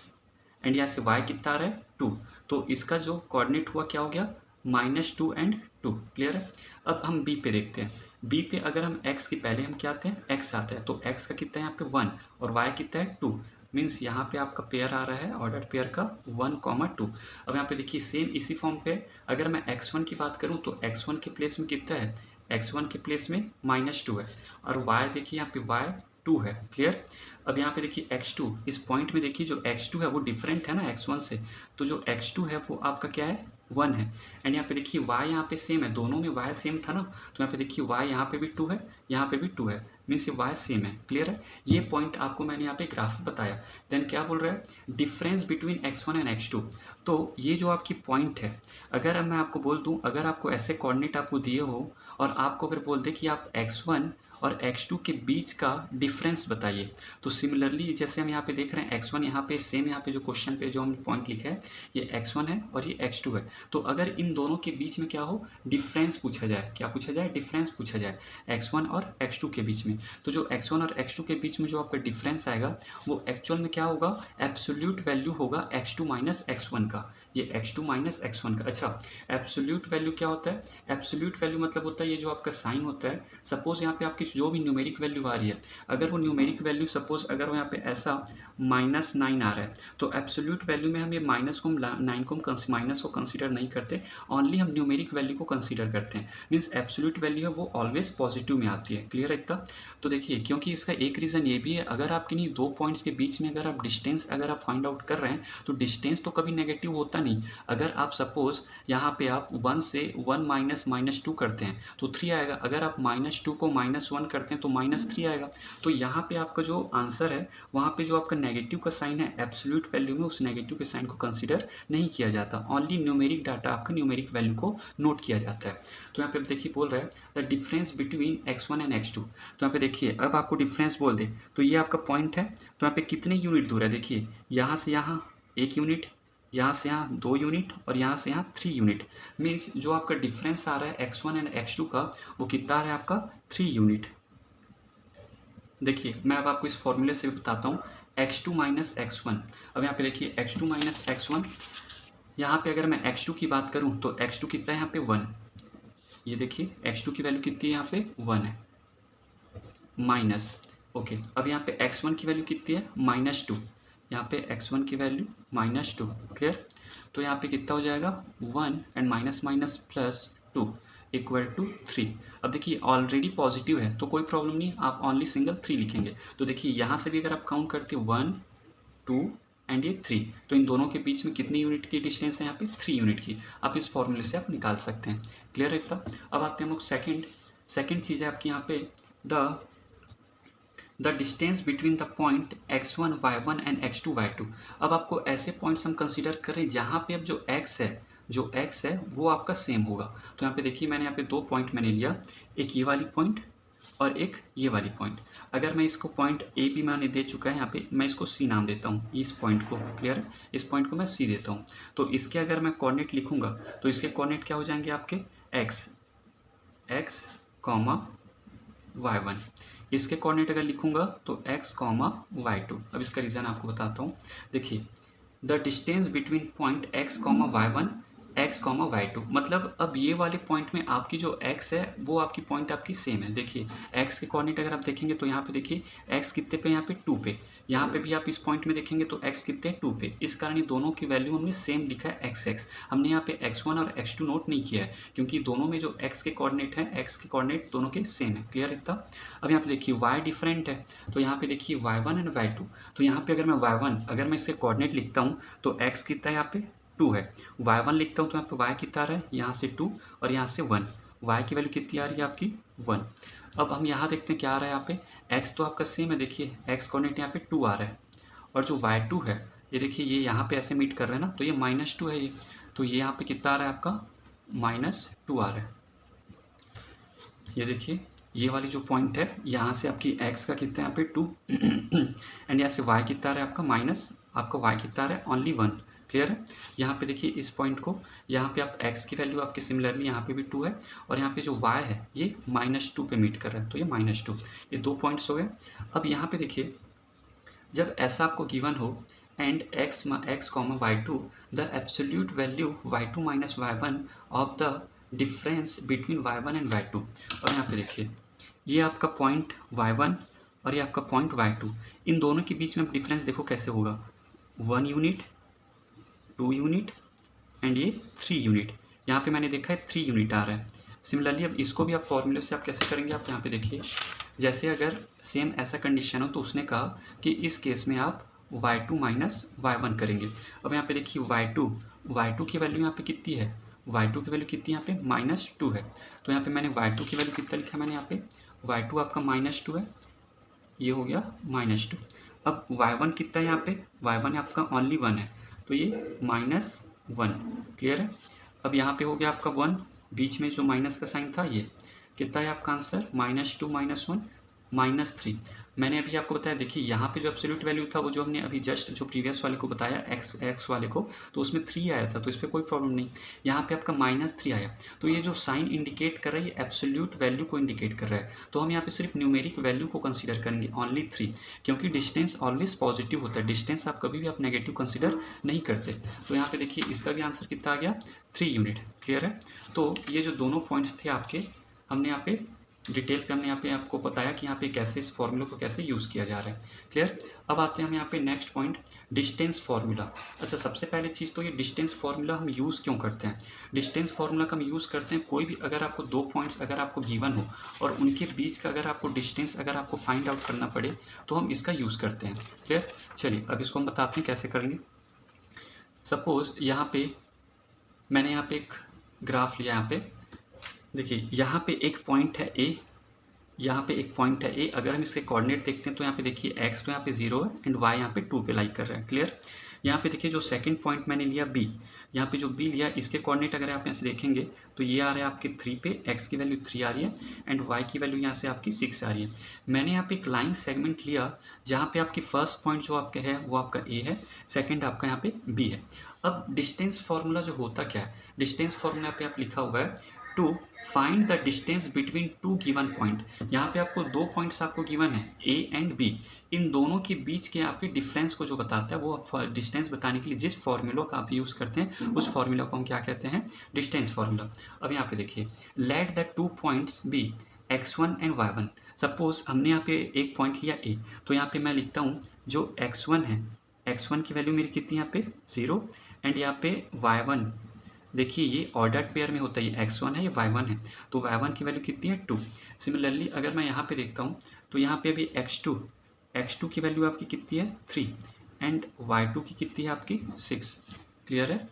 एंड यहाँ से y कितना आ रहा है 2, तो इसका जो कोऑर्डिनेट हुआ क्या हो गया, -2 एंड 2। क्लियर है। अब हम बी पे देखते हैं। बी पे अगर हम एक्स की पहले हम क्या आते हैं, एक्स आता है, तो एक्स का कितना है यहाँ पे 1 और वाई कितना है 2। मीन्स यहाँ पे आपका पेयर आ रहा है ऑर्डर पेयर का 1, 2। अब यहाँ पे देखिए सेम इसी फॉर्म पे अगर मैं x1 की बात करूँ तो x1 के प्लेस में कितना है, x1 के प्लेस में -2 है और y देखिए यहाँ पे y 2 है। क्लियर। अब यहाँ पे देखिए x2, इस पॉइंट में देखिए जो x2 है वो डिफरेंट है ना x1 से, तो जो x2 है वो आपका क्या है 1 है। एंड यहाँ पे देखिए y यहाँ पे सेम है, दोनों में y सेम था ना, तो यहाँ पे देखिए y यहाँ पे भी 2 है, यहाँ पे भी 2 है, मीन्स ये y सेम है। क्लियर है। ये पॉइंट आपको मैंने यहाँ पे ग्राफ बताया। देन क्या बोल रहा है, difference between x1 and x2। तो ये जो आपकी पॉइंट है, अगर अब मैं आपको बोल दूँ, अगर आपको ऐसे कोऑर्डिनेट आपको दिए हो और आपको अगर बोल दे कि आप x1 और x2 के बीच का डिफरेंस बताइए, तो सिमिलरली जैसे हम यहाँ पे देख रहे हैं x1 यहाँ पे सेम, यहाँ पे जो क्वेश्चन पे जो हमने पॉइंट लिखा है ये x1 है और ये x2 है, तो अगर इन दोनों के बीच में क्या हो, डिफरेंस पूछा जाए, क्या पूछा जाए, डिफरेंस पूछा जाए x1 और x2 के बीच में, तो जो x1 और x2 के बीच में जो आपका डिफरेंस आएगा वो एक्चुअल में क्या होगा, एब्सोल्यूट वैल्यू होगा x2 माइनस x1 का, ये x2 माइनस x1 का। अच्छा, एब्सोल्यूट वैल्यू क्या होता है, एब्सोल्यूट वैल्यू मतलब होता है ये जो आपका साइन होता है, सपोज यहाँ पे आपकी जो भी न्यूमेरिक वैल्यू आ रही है, अगर वो न्यूमेरिक वैल्यू सपोज अगर वो यहाँ पे ऐसा -9 आ रहा है, तो एब्सोल्यूट वैल्यू में हम ये माइनस को माइनस को कंसीडर नहीं करते, ओनली हम न्यूमेरिक वैल्यू को कंसीडर करते हैं। मीन्स एब्सोल्यूट वैल्यू है वो ऑलवेज पॉजिटिव में आती है। क्लियर है इतना। तो देखिए क्योंकि इसका एक रीज़न ये भी है, अगर आप किन्हीं दो पॉइंट्स के बीच में अगर आप डिस्टेंस अगर आप फाइंड आउट कर रहे हैं तो डिस्टेंस तो कभी नेगेटिव होता नहीं। अगर आप सपोज यहाँ पे आप 1 से 1 माइनस -2 करते हैं तो 3 आएगा, अगर आप -2 को -1 करते हैं तो -3 आएगा। तो यहाँ पे आपका जो आंसर है वहाँ पे जो आपका नेगेटिव का साइन है एब्सोल्यूट वैल्यू में उस नेगेटिव के साइन को कंसीडर नहीं किया जाता, ओनली न्यूमेरिक डाटा आपका न्यूमेरिक वैल्यू को नोट किया जाता है। तो यहाँ पे देखिए बोल रहा है the difference between x1 and x2। तो यहाँ पे देखिए अब आपको डिफरेंस बोल दे तो ये आपका पॉइंट है, तो यहाँ पे कितने यूनिट दूर है, देखिए यहाँ से यहाँ 1 यूनिट, यहाँ से यहाँ 2 यूनिट और यहाँ से यहाँ 3 यूनिट। मीन्स जो आपका डिफरेंस आ रहा है x1 एंड x2 का वो कितना आ रहा है आपका 3 यूनिट। देखिए मैं अब आपको इस फॉर्मूले से भी बताता हूँ, x2 माइनस x1। अब यहाँ पे देखिए x2 माइनस x1, यहाँ पे अगर मैं x2 की बात करूँ तो x2 कितना है यहाँ पे 1, ये देखिए x2 की वैल्यू कितनी है यहाँ पे 1 है, माइनस ओके। अब यहाँ पे x1 की वैल्यू कितनी है -2, यहाँ पे x1 की वैल्यू -2। क्लियर। तो यहाँ पे कितना हो जाएगा 1 and minus minus plus 2 equal to 3। अब देखिए ऑलरेडी पॉजिटिव है तो कोई प्रॉब्लम नहीं, आप ओनली सिंगल 3 लिखेंगे। तो देखिए यहाँ से भी अगर आप काउंट करते हैं 1 2 एंड ये 3, तो इन दोनों के बीच में कितनी यूनिट की डिस्टेंस है यहाँ पे 3 यूनिट की। आप इस फॉर्मूले से आप निकाल सकते हैं। क्लियर है इतना। अब आते हैं हम लोग सेकेंड चीज़ है आपकी यहाँ पे the distance between the point x1 y1 and x2 y2। अब आपको ऐसे पॉइंट्स हम कंसीडर करें जहाँ पे अब जो x है वो आपका सेम होगा। तो यहाँ पे देखिए मैंने यहाँ पे 2 पॉइंट मैंने लिया, एक ये वाली पॉइंट और एक ये वाली पॉइंट। अगर मैं इसको पॉइंट ए भी मैंने दे चुका है, यहाँ पे मैं इसको सी नाम देता हूँ इस पॉइंट को। क्लियर है। इस पॉइंट को मैं सी देता हूँ। तो इसके अगर मैं कोऑर्डिनेट लिखूँगा तो इसके कोऑर्डिनेट क्या हो जाएंगे आपके x, y1। इसके कोऑर्डिनेट अगर लिखूंगा तो x, y2। अब इसका रीज़न आपको बताता हूँ। देखिए the distance between point x, y1 x, y2, मतलब अब ये वाले पॉइंट में आपकी जो x है वो आपकी पॉइंट आपकी सेम है। देखिए x के कोऑर्डिनेट अगर आप देखेंगे तो यहाँ पे देखिए x कितने पे, यहाँ पे 2 पे, यहाँ पे भी आप इस पॉइंट में देखेंगे तो x कितने 2 पे। इस कारण ये दोनों की वैल्यू हमने सेम लिखा है x। हमने यहाँ पे x1 और x2 नोट नहीं किया है क्योंकि दोनों में जो x के कोऑर्डिनेट हैं, x के कोऑर्डिनेट दोनों के सेम है। क्लियर इतना। अब यहाँ पे देखिए y डिफरेंट है तो यहाँ पे देखिए y1 एंड y2। तो यहाँ पे अगर मैं y1 अगर मैं इसके कोऑर्डिनेट लिखता हूँ तो x कितना है यहाँ पे 2 है, y1 लिखता हूँ तो यहाँ पे y कितना आ रहा है, यहाँ से 2 और यहाँ से 1, y की वैल्यू कितनी आ रही है आपकी 1। अब हम यहाँ देखते हैं क्या आ रहा है यहाँ पे x तो आपका सेम है, देखिए x कोऑर्डिनेट यहाँ पे 2 आ रहा है और जो y2 है ये देखिए ये यहाँ पे ऐसे मीट कर रहे हैं ना, तो ये -2 है ये, तो ये यहाँ पे कितना आ रहा है आपका -2 आ रहा है। ये देखिए ये वाली जो पॉइंट है यहाँ से आपकी x का कितना है यहाँ पे 2 एंड यहाँ से y कितना आ रहा है आपका आपका y कितना आ रहा है ओनली 1। क्लियर है। यहाँ पे देखिए इस पॉइंट को, यहाँ पे आप x की वैल्यू आपकी सिमिलरली यहाँ पे भी 2 है और यहाँ पे जो y है ये -2 पे मीट कर रहा है, तो ये -2, ये 2 पॉइंट्स हो गए। अब यहाँ पे देखिए जब ऐसा आपको गिवन हो and x, y2 the absolute value y2 minus y1 of the difference between y1 and y2। और यहाँ पे देखिए ये आपका पॉइंट y1 और ये आपका पॉइंट y2, इन दोनों के बीच में डिफरेंस देखो कैसे होगा, 1 यूनिट, 2 यूनिट एंड ये 3 यूनिट। यहाँ पे मैंने देखा है 3 यूनिट आ रहा है। सिमिलरली अब इसको भी आप फॉर्मूले से आप कैसे करेंगे, आप यहाँ पे देखिए जैसे अगर सेम ऐसा कंडीशन हो तो उसने कहा कि इस केस में आप y2 माइनस y1 करेंगे। अब यहाँ पे देखिए y2 की वैल्यू यहाँ पे कितनी है, y2 की वैल्यू कितनी यहाँ पे -2 है। तो यहाँ पे मैंने y2 की वैल्यू कितना लिखा है मैंने यहाँ पे, y2 आपका -2 है, ये हो गया -2। अब y1 कितना है यहाँ पे, y1 आपका ओनली 1 है, तो ये -1। क्लियर है। अब यहाँ पे हो गया आपका 1, बीच में जो माइनस का साइन था ये कितना है आपका आंसर, -2 -1 -3। मैंने अभी आपको बताया देखिए यहाँ पे जो एब्सोल्यूट वैल्यू था वो जो हमने अभी जस्ट जो प्रीवियस वाले को बताया एक्स वाले को, तो उसमें 3 आया था, तो इस पर कोई प्रॉब्लम नहीं। यहाँ पे आपका -3 आया, तो ये जो साइन इंडिकेट कर रहा है ये एब्सोल्यूट वैल्यू को इंडिकेट कर रहा है। तो हम यहाँ पे सिर्फ न्यूमेरिक वैल्यू को कंसिडर करेंगे, ओनली 3, क्योंकि डिस्टेंस ऑलवेज पॉजिटिव होता है, डिस्टेंस आप कभी भी आप नेगेटिव कंसिडर नहीं करते। तो यहाँ पे देखिए इसका भी आंसर कितना आ गया, 3 यूनिट। क्लियर है। तो ये जो दोनों पॉइंट्स थे आपके, हमने यहाँ पे डिटेल पे हमने यहाँ पे आपको बताया कि यहाँ पे कैसे इस फॉर्मूले को कैसे यूज़ किया जा रहा है। क्लियर। अब आते हैं हम यहाँ पे नेक्स्ट पॉइंट, डिस्टेंस फार्मूला। अच्छा, सबसे पहले चीज़ तो ये डिस्टेंस फार्मूला हम यूज़ क्यों करते हैं। डिस्टेंस फार्मूला का हम यूज़ करते हैं कोई भी अगर आपको 2 पॉइंट्स अगर आपको गिवन हो और उनके बीच का अगर आपको डिस्टेंस अगर आपको फाइंड आउट करना पड़े तो हम इसका यूज़ करते हैं। क्लियर। चलिए अब इसको हम बताते हैं कैसे करेंगे। सपोज़ यहाँ पे मैंने यहाँ पे एक ग्राफ लिया, यहाँ पे देखिए यहाँ पे एक पॉइंट है ए, यहाँ पे एक पॉइंट है ए। अगर हम इसके कोऑर्डिनेट देखते हैं तो यहाँ पे देखिए x तो यहाँ पे 0 है एंड y यहाँ पे 2 पे लाई कर रहा है। क्लियर। यहाँ पे देखिए जो सेकंड पॉइंट मैंने लिया b, यहाँ पे जो b लिया इसके कोऑर्डिनेट अगर आप यहाँ से देखेंगे तो ये आ रहा है आपके 3 पे, x की वैल्यू 3 आ रही है एंड y की वैल्यू यहाँ से आपकी 6 आ रही है। मैंने यहाँ पे एक लाइन सेगमेंट लिया जहाँ पे आपकी फर्स्ट पॉइंट जो आपका है वो आपका a है, सेकेंड आपका यहाँ पे b है। अब डिस्टेंस फार्मूला जो होता क्या है, डिस्टेंस फार्मूला पे आप लिखा हुआ है to find the distance between 2 given point. यहाँ पे आपको 2 पॉइंट्स आपको गिवन है ए एंड बी, इन दोनों के बीच के आपके डिफरेंस को जो बताता है वो डिस्टेंस बताने के लिए जिस फॉर्मूला का आप यूज़ करते हैं उस फॉर्मूला को हम क्या कहते हैं, डिस्टेंस फार्मूला। अब यहाँ पे देखिए let the 2 points be x1 and y1। Suppose हमने यहाँ पे एक पॉइंट लिया ए, तो यहाँ पे मैं लिखता हूँ जो x1 है, x1 की वैल्यू मेरी कितनी यहाँ पे 0 एंड यहाँ पे y1 देखिए ये ऑर्डर्ड पेयर में होता है, ये x1 है ये y1 है, तो y1 की वैल्यू कितनी है 2। सिमिलरली अगर मैं यहाँ पे देखता हूँ तो यहाँ पे भी x2 की वैल्यू आपकी कितनी है 3 एंड y2 की कितनी है आपकी 6। क्लियर है।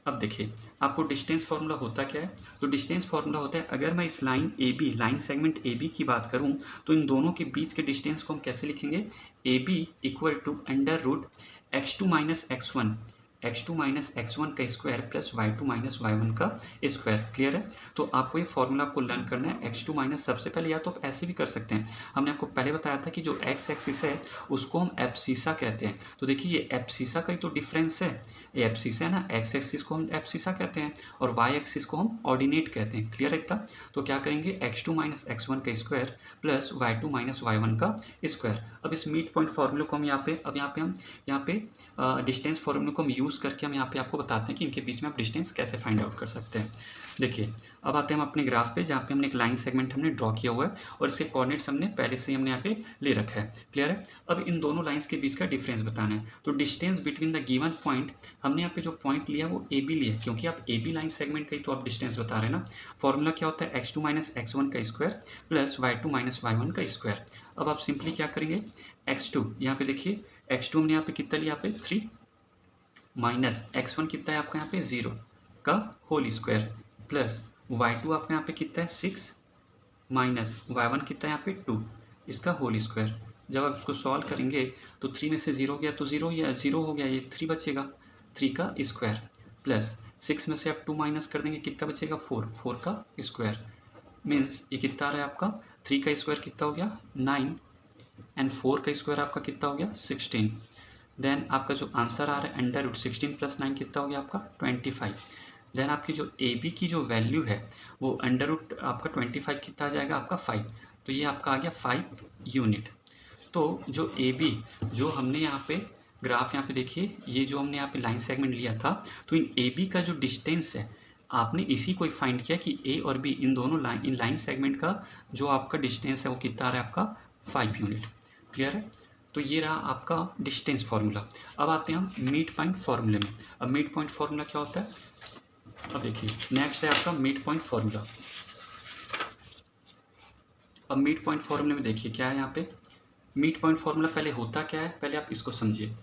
अब देखिए आपको डिस्टेंस फार्मूला होता क्या है, तो डिस्टेंस फार्मूला होता है अगर मैं इस line AB, line segment AB की बात करूं तो इन दोनों के बीच के डिस्टेंस को हम कैसे लिखेंगे, AB equal to under root x2 minus x1 का square plus y2 minus y1 का स्क्वायर। क्लियर है। तो आपको ये फॉर्मूला आपको लर्न करना है, x2 माइनस सबसे पहले या तो आप ऐसे भी कर सकते हैं, हमने आपको पहले बताया था कि जो x एक्सिस है उसको हम एब्सिसा कहते हैं। तो देखिए ये एब्सिसा का ही तो डिफरेंस है, ये एब्सिसा है ना, x एक्सिस को हम एब्सिसा कहते हैं और y एक्सिस को हम ऑर्डिनेट कहते हैं। क्लियर है इतना। तो क्या करेंगे x2 माइनस x1 का square plus y2 minus y1 का स्क्वायर। अब इस मिड पॉइंट फार्मूले को हम यहाँ पे हम डिस्टेंस फार्मूले को हम यूज़ करके हम यहाँ पे आपको बताते हैं कि इनके बीच में आप डिस्टेंस कैसे फाइंड आउट कर सकते हैं। देखिए अब आते हैं हम अपने ग्राफ पे जहाँ पे हमने एक लाइन सेगमेंट हमने ड्रॉ किया हुआ है और इसके कोऑर्डिनेट्स हमने पहले से ही हमने यहाँ पे ले रखा है। क्लियर है। अब इन दोनों लाइंस के बीच का डिफरेंस बताना है, तो distance between the given point, हमने यहाँ पे जो पॉइंट लिया वो ए बी लिया क्योंकि आप ए बी लाइन सेगमेंट का ही तो आप डिस्टेंस बता रहे हैं ना। फॉर्मूला क्या होता है x2 माइनस x1 का square plus y2 minus y1 का स्क्वायर। अब आप सिंपली क्या करेंगे, x2 यहाँ पे देखिए x2 हमने यहाँ पे कितना लिया, यहाँ पे 3 माइनस x1 कितना है आपका यहाँ पे 0 का होल स्क्वायर प्लस y2 आपका यहाँ पे कितना है 6 माइनस y1 कितना है यहाँ पे 2 इसका होल स्क्वायर। जब आप इसको सॉल्व करेंगे तो 3 में से 0 गया तो 0 या 0 हो गया, ये 3 बचेगा, 3 का स्क्वायर प्लस 6 में से आप 2 माइनस कर देंगे कितना बचेगा 4 का स्क्वायर। मीन्स ये कितना आ रहा है आपका 3 का स्क्वायर कितना हो गया 9 एंड 4 का स्क्वायर आपका कितना हो गया 16। देन आपका जो आंसर आ रहा है अंडर रूट 16 प्लस 9 कितना हो गया आपका 25। देन आपकी जो ए बी की जो वैल्यू है वो अंडर रूट आपका 25 कितना आ जाएगा आपका 5, तो ये आपका आ गया 5 यूनिट। तो जो ए बी जो हमने यहाँ पे ग्राफ यहाँ पे देखिए ये जो हमने यहाँ पे लाइन सेगमेंट लिया था, तो इन ए बी का जो डिस्टेंस है आपने इसी को फाइंड किया कि ए और बी इन दोनों इन लाइन सेगमेंट का जो आपका डिस्टेंस है वो कितना आ रहा है आपका 5 यूनिट। क्लियर है? तो ये रहा आपका डिस्टेंस फार्मूला। अब आते हैं हम मिड पॉइंट फार्मूले में। अब मिड पॉइंट फार्मूला क्या होता है? अब देखिए नेक्स्ट है आपका मिड पॉइंट फार्मूला। अब मिड पॉइंट फार्मूले में देखिए क्या है यहाँ पे। मिड पॉइंट फार्मूला पहले होता क्या है, पहले आप इसको समझिए।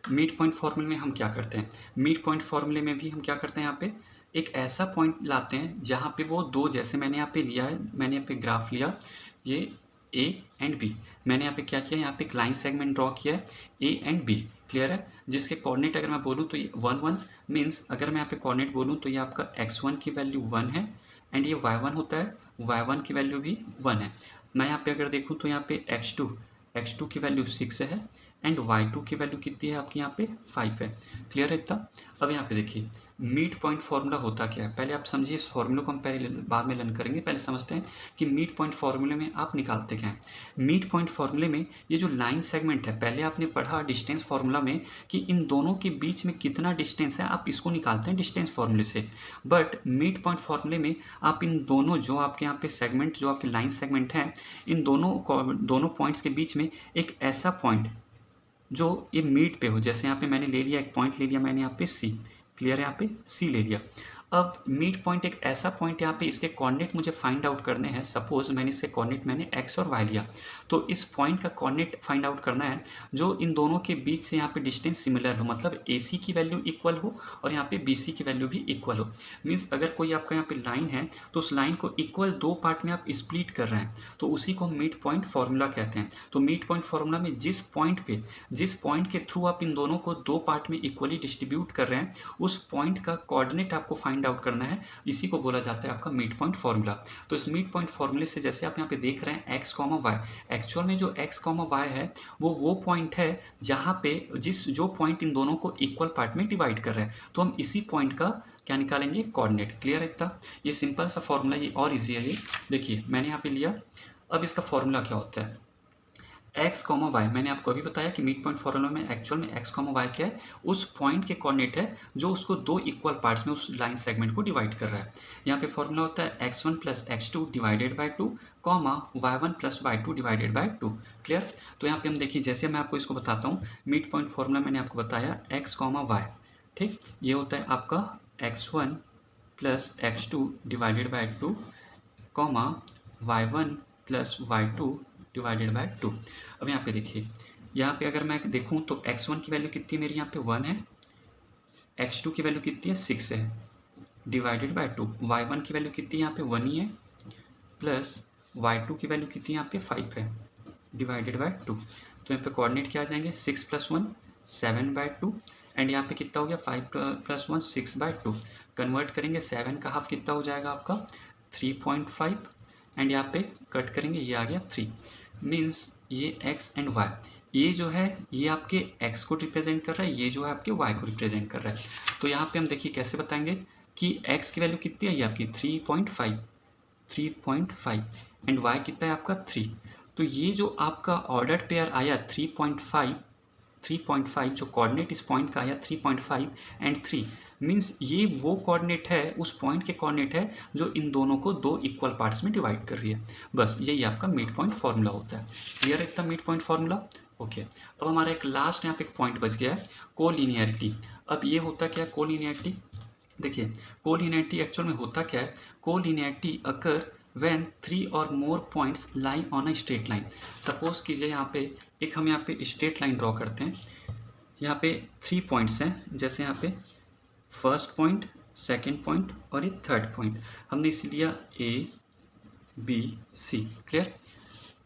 मिड पॉइंट फार्मूले में हम क्या करते हैं, मिड पॉइंट फार्मूले में भी हम क्या करते हैं, यहाँ पे एक ऐसा पॉइंट लाते हैं जहाँ पे वो दो, जैसे मैंने यहाँ पे लिया है, मैंने यहाँ पे ग्राफ लिया, ये ए एंड बी, मैंने यहाँ पे क्या किया, यहाँ पे एक लाइन सेगमेंट ड्रॉ किया है ए एंड बी। क्लियर है? जिसके कोऑर्डिनेट अगर मैं बोलूँ तो ये 1 1 मीन्स, अगर मैं यहाँ पे कोऑर्डिनेट बोलूँ तो ये आपका x1 की वैल्यू 1 है एंड ये y1 होता है, y1 की वैल्यू भी 1 है। मैं यहाँ पे अगर देखूँ तो यहाँ पे x2 की वैल्यू 6 है एंड y2 की वैल्यू कितनी है आपकी यहाँ पे 5 है। क्लियर है इतना? अब यहाँ पे देखिए मिड पॉइंट फार्मूला होता क्या है, पहले आप समझिए। इस फार्मूले को हम पहले बाद में लर्न करेंगे, पहले समझते हैं कि मिड पॉइंट फार्मूले में आप निकालते क्या हैं। मिड पॉइंट फार्मूले में ये जो लाइन सेगमेंट है, पहले आपने पढ़ा डिस्टेंस फार्मूला में कि इन दोनों के बीच में कितना डिस्टेंस है, आप इसको निकालते हैं डिस्टेंस फार्मूले से। बट मिड पॉइंट फार्मूले में आप इन दोनों जो आपके यहाँ पे सेगमेंट, जो आपके लाइन सेगमेंट हैं, इन दोनों पॉइंट्स के बीच में एक ऐसा पॉइंट जो ये मिड पे हो, जैसे यहाँ पे मैंने ले लिया एक पॉइंट ले लिया मैंने यहाँ पे सी। क्लियर है? यहाँ पे सी ले लिया। अब मिड पॉइंट एक ऐसा पॉइंट, यहाँ पे इसके कोऑर्डिनेट मुझे फाइंड आउट करने हैं। सपोज मैंने इसके कोऑर्डिनेट मैंने एक्स और वाई लिया, तो इस पॉइंट का कोऑर्डिनेट फाइंड आउट करना है जो इन दोनों के बीच से यहाँ पे डिस्टेंस सिमिलर हो, मतलब ए सी की वैल्यू इक्वल हो और यहाँ पे बी सी की वैल्यू भी इक्वल हो। मीन्स अगर कोई आपका यहाँ पे लाइन है तो उस लाइन को इक्वल दो पार्ट में आप स्प्लिट कर रहे हैं, तो उसी को मिड पॉइंट फार्मूला कहते हैं। तो मिड पॉइंट फार्मूला में जिस पॉइंट के थ्रू आप इन दोनों को दो पार्ट में इक्वली डिस्ट्रीब्यूट कर रहे हैं, उस पॉइंट का कोऑर्डिनेट आपको फाइंड आउट करना है, इसी को बोला जाता है आपका मिड पॉइंट फार्मूला। तो इस मिड पॉइंट फार्मूले से जैसे आप यहाँ पे देख रहे हैं x, y, एक्चुअल में जो x, y है वो पॉइंट है जहाँ पे जो पॉइंट इन दोनों को इक्वल पार्ट में डिवाइड कर रहे हैं, तो हम इसी पॉइंट का क्या निकालेंगे, कोऑर्डिनेट। क्लियर है इतना? ये सिंपल सा फॉर्मूला, ये और इजी है। ये देखिए मैंने यहाँ पे लिया। अब इसका फॉर्मूला क्या होता है, x, y, मैंने आपको अभी बताया कि मिड पॉइंट फार्मूला में एक्चुअल में x, y क्या है, उस पॉइंट के कोऑर्डिनेट है जो उसको दो इक्वल पार्ट्स में उस लाइन सेगमेंट को डिवाइड कर रहा है। यहाँ पे फॉर्मूला होता है x1 plus x2 divided by 2 comma y1 plus y2 divided by 2। Clear? तो यहाँ पे हम देखिए, जैसे मैं आपको इसको बताता हूँ, मिड पॉइंट फार्मूला मैंने आपको बताया x, y, ठीक, ये होता है आपका x1 plus x2 divided by 2 comma y1 plus y2 divided by 2। अब यहाँ पे देखिए, यहाँ पे अगर मैं देखूँ तो x1 की वैल्यू कितनी है मेरी, यहाँ पे 1 है, x2 की वैल्यू कितनी है 6 है, डिवाइडेड बाय 2, y1 की वैल्यू कितनी है यहाँ पे 1 ही है, प्लस y2 की वैल्यू कितनी है यहाँ पे 5 है, डिवाइडेड बाय 2। तो यहाँ पे कोऑर्डिनेट क्या आ जाएंगे, 6 + 1 7 बाय 2 एंड यहाँ पे कितना हो गया 5 + 1 6 बाय 2। कन्वर्ट करेंगे 7 का हाफ कितना हो जाएगा आपका 3.5 एंड यहाँ पे कट करेंगे, ये आ गया 3। मीन्स ये x एंड y, ये जो है ये आपके x को रिप्रेजेंट कर रहा है, ये जो है आपके y को रिप्रेजेंट कर रहा है। तो यहाँ पे हम देखिए कैसे बताएंगे कि x की वैल्यू कितनी है, ये आपकी 3.5 एंड y कितना है आपका 3। तो ये जो आपका ऑर्डर्ड पेयर आया 3.5 जो कोऑर्डिनेट इस पॉइंट का आया 3.5 एंड 3, मीन्स ये वो कोऑर्डिनेट है, उस पॉइंट के कोऑर्डिनेट है जो इन दोनों को दो इक्वल पार्ट्स में डिवाइड कर रही है। बस यही आपका मिड पॉइंट फार्मूला होता है। क्लियर है इतना मिड पॉइंट फार्मूला? ओके। अब हमारा एक लास्ट यहाँ पे एक पॉइंट बच गया है, कोलिनियरिटी। अब ये होता क्या है कोलिनियरिटी? देखिए कोलिनियरिटी एक्चुअल में होता क्या है, collinearity occur when 3 or more points lie on a straight line। Suppose कीजिए यहाँ पे एक हम यहाँ पे स्ट्रेट लाइन ड्रॉ करते हैं, यहाँ पे 3 पॉइंट्स हैं, जैसे यहाँ पे फर्स्ट पॉइंट, सेकंड पॉइंट और एक थर्ड पॉइंट, हमने इसलिए A B C। क्लियर?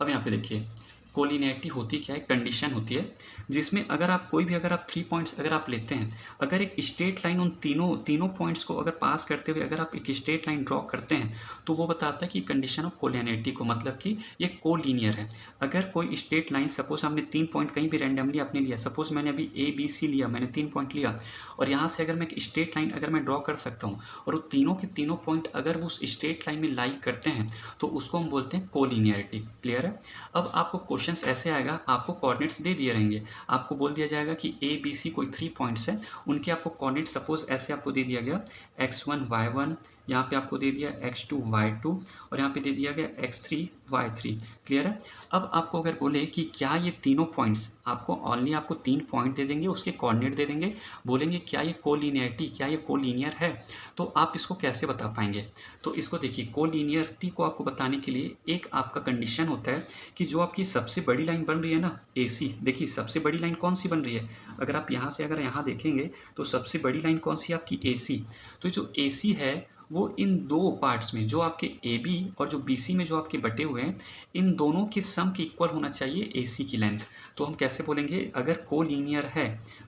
अब यहाँ पे देखिए कोलिनियरिटी होती क्या है, कंडीशन होती है जिसमें अगर आप कोई भी अगर आप 3 पॉइंट्स अगर आप लेते हैं, अगर एक स्ट्रेट लाइन उन तीनों पॉइंट्स को अगर पास करते हुए अगर आप एक स्ट्रेट लाइन ड्रॉ करते हैं, तो वो बताता है कि कंडीशन ऑफ कोलिनियरिटी को, मतलब कि ये कोलिनियर है। अगर कोई स्ट्रेट लाइन, सपोज हमने 3 पॉइंट कहीं भी रैंडमली आपने लिया, सपोज मैंने अभी ABC लिया, मैंने 3 पॉइंट लिया और यहाँ से अगर मैं एक स्ट्रेट लाइन अगर मैं ड्रॉ कर सकता हूँ और वो तीनों के तीनों पॉइंट अगर वो उस स्ट्रेट लाइन में लाई करते हैं, तो उसको हम बोलते हैं कोलिनियरिटी। क्लियर है? अब आपको क्वेश्चंस ऐसे आएगा, आपको कोऑर्डिनेट्स दे दिए रहेंगे, आपको बोल दिया जाएगा कि ए बी सी कोई 3 पॉइंट्स हैं, उनके आपको कोऑर्डिनेट सपोज ऐसे आपको दे दिया गया x1 y1, यहाँ पे आपको दे दिया x2 y2 और यहाँ पे दे दिया गया x3 y3। क्लियर है। अब आपको अगर बोले कि क्या ये तीनों पॉइंट्स आपको ओनली आपको 3 पॉइंट दे देंगे, उसके कोऑर्डिनेट दे देंगे, बोलेंगे क्या ये कोलिनियरिटी, क्या ये कोलिनियर है, तो आप इसको कैसे बता पाएंगे। तो इसको देखिए, कोलिनियरिटी को आपको बताने के लिए एक आपका कंडीशन होता है कि जो आपकी सबसे बड़ी लाइन बन रही है ना AC, देखिए सबसे बड़ी लाइन कौन सी बन रही है, अगर आप यहाँ से अगर यहाँ देखेंगे तो सबसे बड़ी लाइन कौन सी है आपकी AC। तो जो AC है वो इन दो पार्ट्स में, जो आपके AB और जो BC में जो आपके बटे हुए हैं, इन दोनों के सम के इक्वल होना चाहिए AC की लेंथ। तो हम कैसे बोलेंगे, अगर कोलिनियर है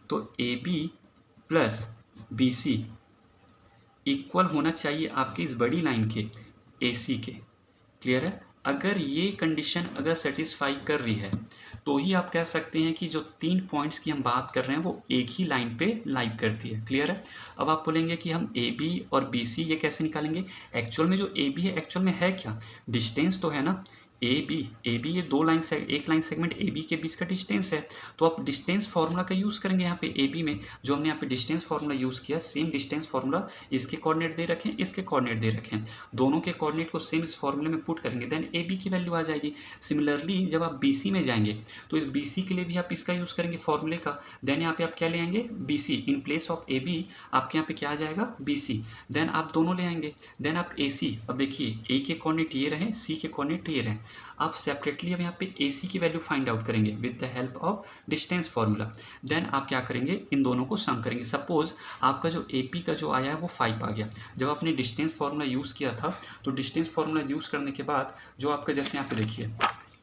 तो AB प्लस BC इक्वल होना चाहिए आपकी इस बड़ी लाइन के AC के। क्लियर है। अगर ये कंडीशन अगर सेटिस्फाई कर रही है तो ही आप कह सकते हैं कि जो 3 पॉइंट्स की हम बात कर रहे हैं वो एक ही लाइन पे लाइक करती है। क्लियर है। अब आप बोलेंगे कि हम AB और BC ये कैसे निकालेंगे। एक्चुअल में जो AB है एक्चुअल में है क्या, डिस्टेंस तो है ना। AB ये दो लाइन से एक लाइन सेगमेंट AB के बीच का डिस्टेंस है, तो आप डिस्टेंस फार्मूला का यूज़ करेंगे यहाँ पे AB में, जो हमने यहाँ पे डिस्टेंस फार्मूला यूज़ किया, सेम डिस्टेंस फार्मूला, इसके कोऑर्डिनेट दे रखें, इसके कोऑर्डिनेट दे रखें, दोनों के कोऑर्डिनेट को सेम इस फार्मूले में पुट करेंगे, देन AB की वैल्यू आ जाएगी। सिमिलरली जब आप BC में जाएंगे तो इस BC के लिए भी आप इसका यूज़ करेंगे फार्मूले का, देन यहाँ पे आप क्या ले आएंगे BC, in place of AB आपके यहाँ पे क्या आ जाएगा BC, देन आप दोनों ले आएंगे, देन आप AC। अब देखिए A के कोऑर्डिनेट ये रहे, C के कोऑर्डिनेट ये रहे, आप सेपरेटली अब यहाँ पे AC की वैल्यू फाइंड आउट करेंगे with the help of distance formula, then आप क्या करेंगे, इन दोनों को सम करेंगे। सपोज आपका जो AP का जो आया है वो 5 आ गया, जब आपने डिस्टेंस फार्मूला यूज़ किया था तो डिस्टेंस फार्मूला यूज़ करने के बाद जो आपका, जैसे यहाँ पे देखिए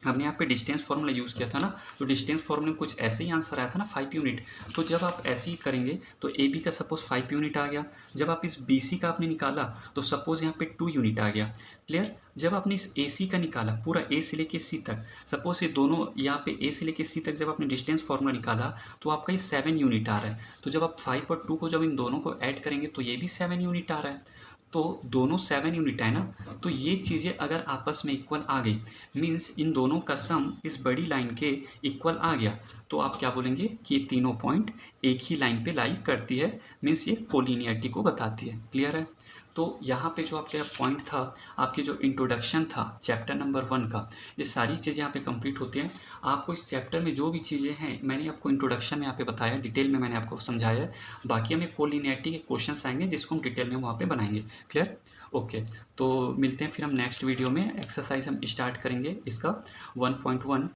हमने यहाँ पे डिस्टेंस फार्मूला यूज़ किया था ना, तो डिस्टेंस फार्मूला में कुछ ऐसे ही आंसर आया था ना 5 यूनिट। तो जब आप ऐसे ही करेंगे तो AB का सपोज 5 यूनिट आ गया, जब आप इस BC का आपने निकाला तो सपोज यहाँ पे 2 यूनिट आ गया। क्लियर। जब आपने इस AC का निकाला पूरा A से लेके C तक, सपोज ये दोनों यहाँ पे A से लेके C तक जब आपने डिस्टेंस फार्मूला निकाला तो आपका ये 7 यूनिट आ रहा है। तो जब आप 5 और 2 को जब इन दोनों को ऐड करेंगे तो ये भी 7 यूनिट आ रहा है, तो दोनों 7 यूनिट है ना। तो ये चीज़ें अगर आपस में इक्वल आ गई, मीन्स इन दोनों का सम इस बड़ी लाइन के इक्वल आ गया, तो आप क्या बोलेंगे कि ये तीनों पॉइंट एक ही लाइन पे लाई करती है, मीन्स ये कोलिनियरिटी को बताती है। क्लियर है। तो यहाँ पे जो आपका पॉइंट था, आपके जो इंट्रोडक्शन था चैप्टर नंबर 1 का, ये सारी चीज़ें यहाँ पे कंप्लीट होती हैं। आपको इस चैप्टर में जो भी चीज़ें हैं मैंने आपको इंट्रोडक्शन में यहाँ पे बताया, डिटेल में मैंने आपको समझाया है। बाकी हमें कोलिनियरिटी के क्वेश्चंस आएंगे जिसको हम डिटेल में वहाँ पे बनाएंगे। क्लियर। ओके, तो मिलते हैं फिर हम नेक्स्ट वीडियो में। एक्सरसाइज हम स्टार्ट करेंगे इसका 1.1।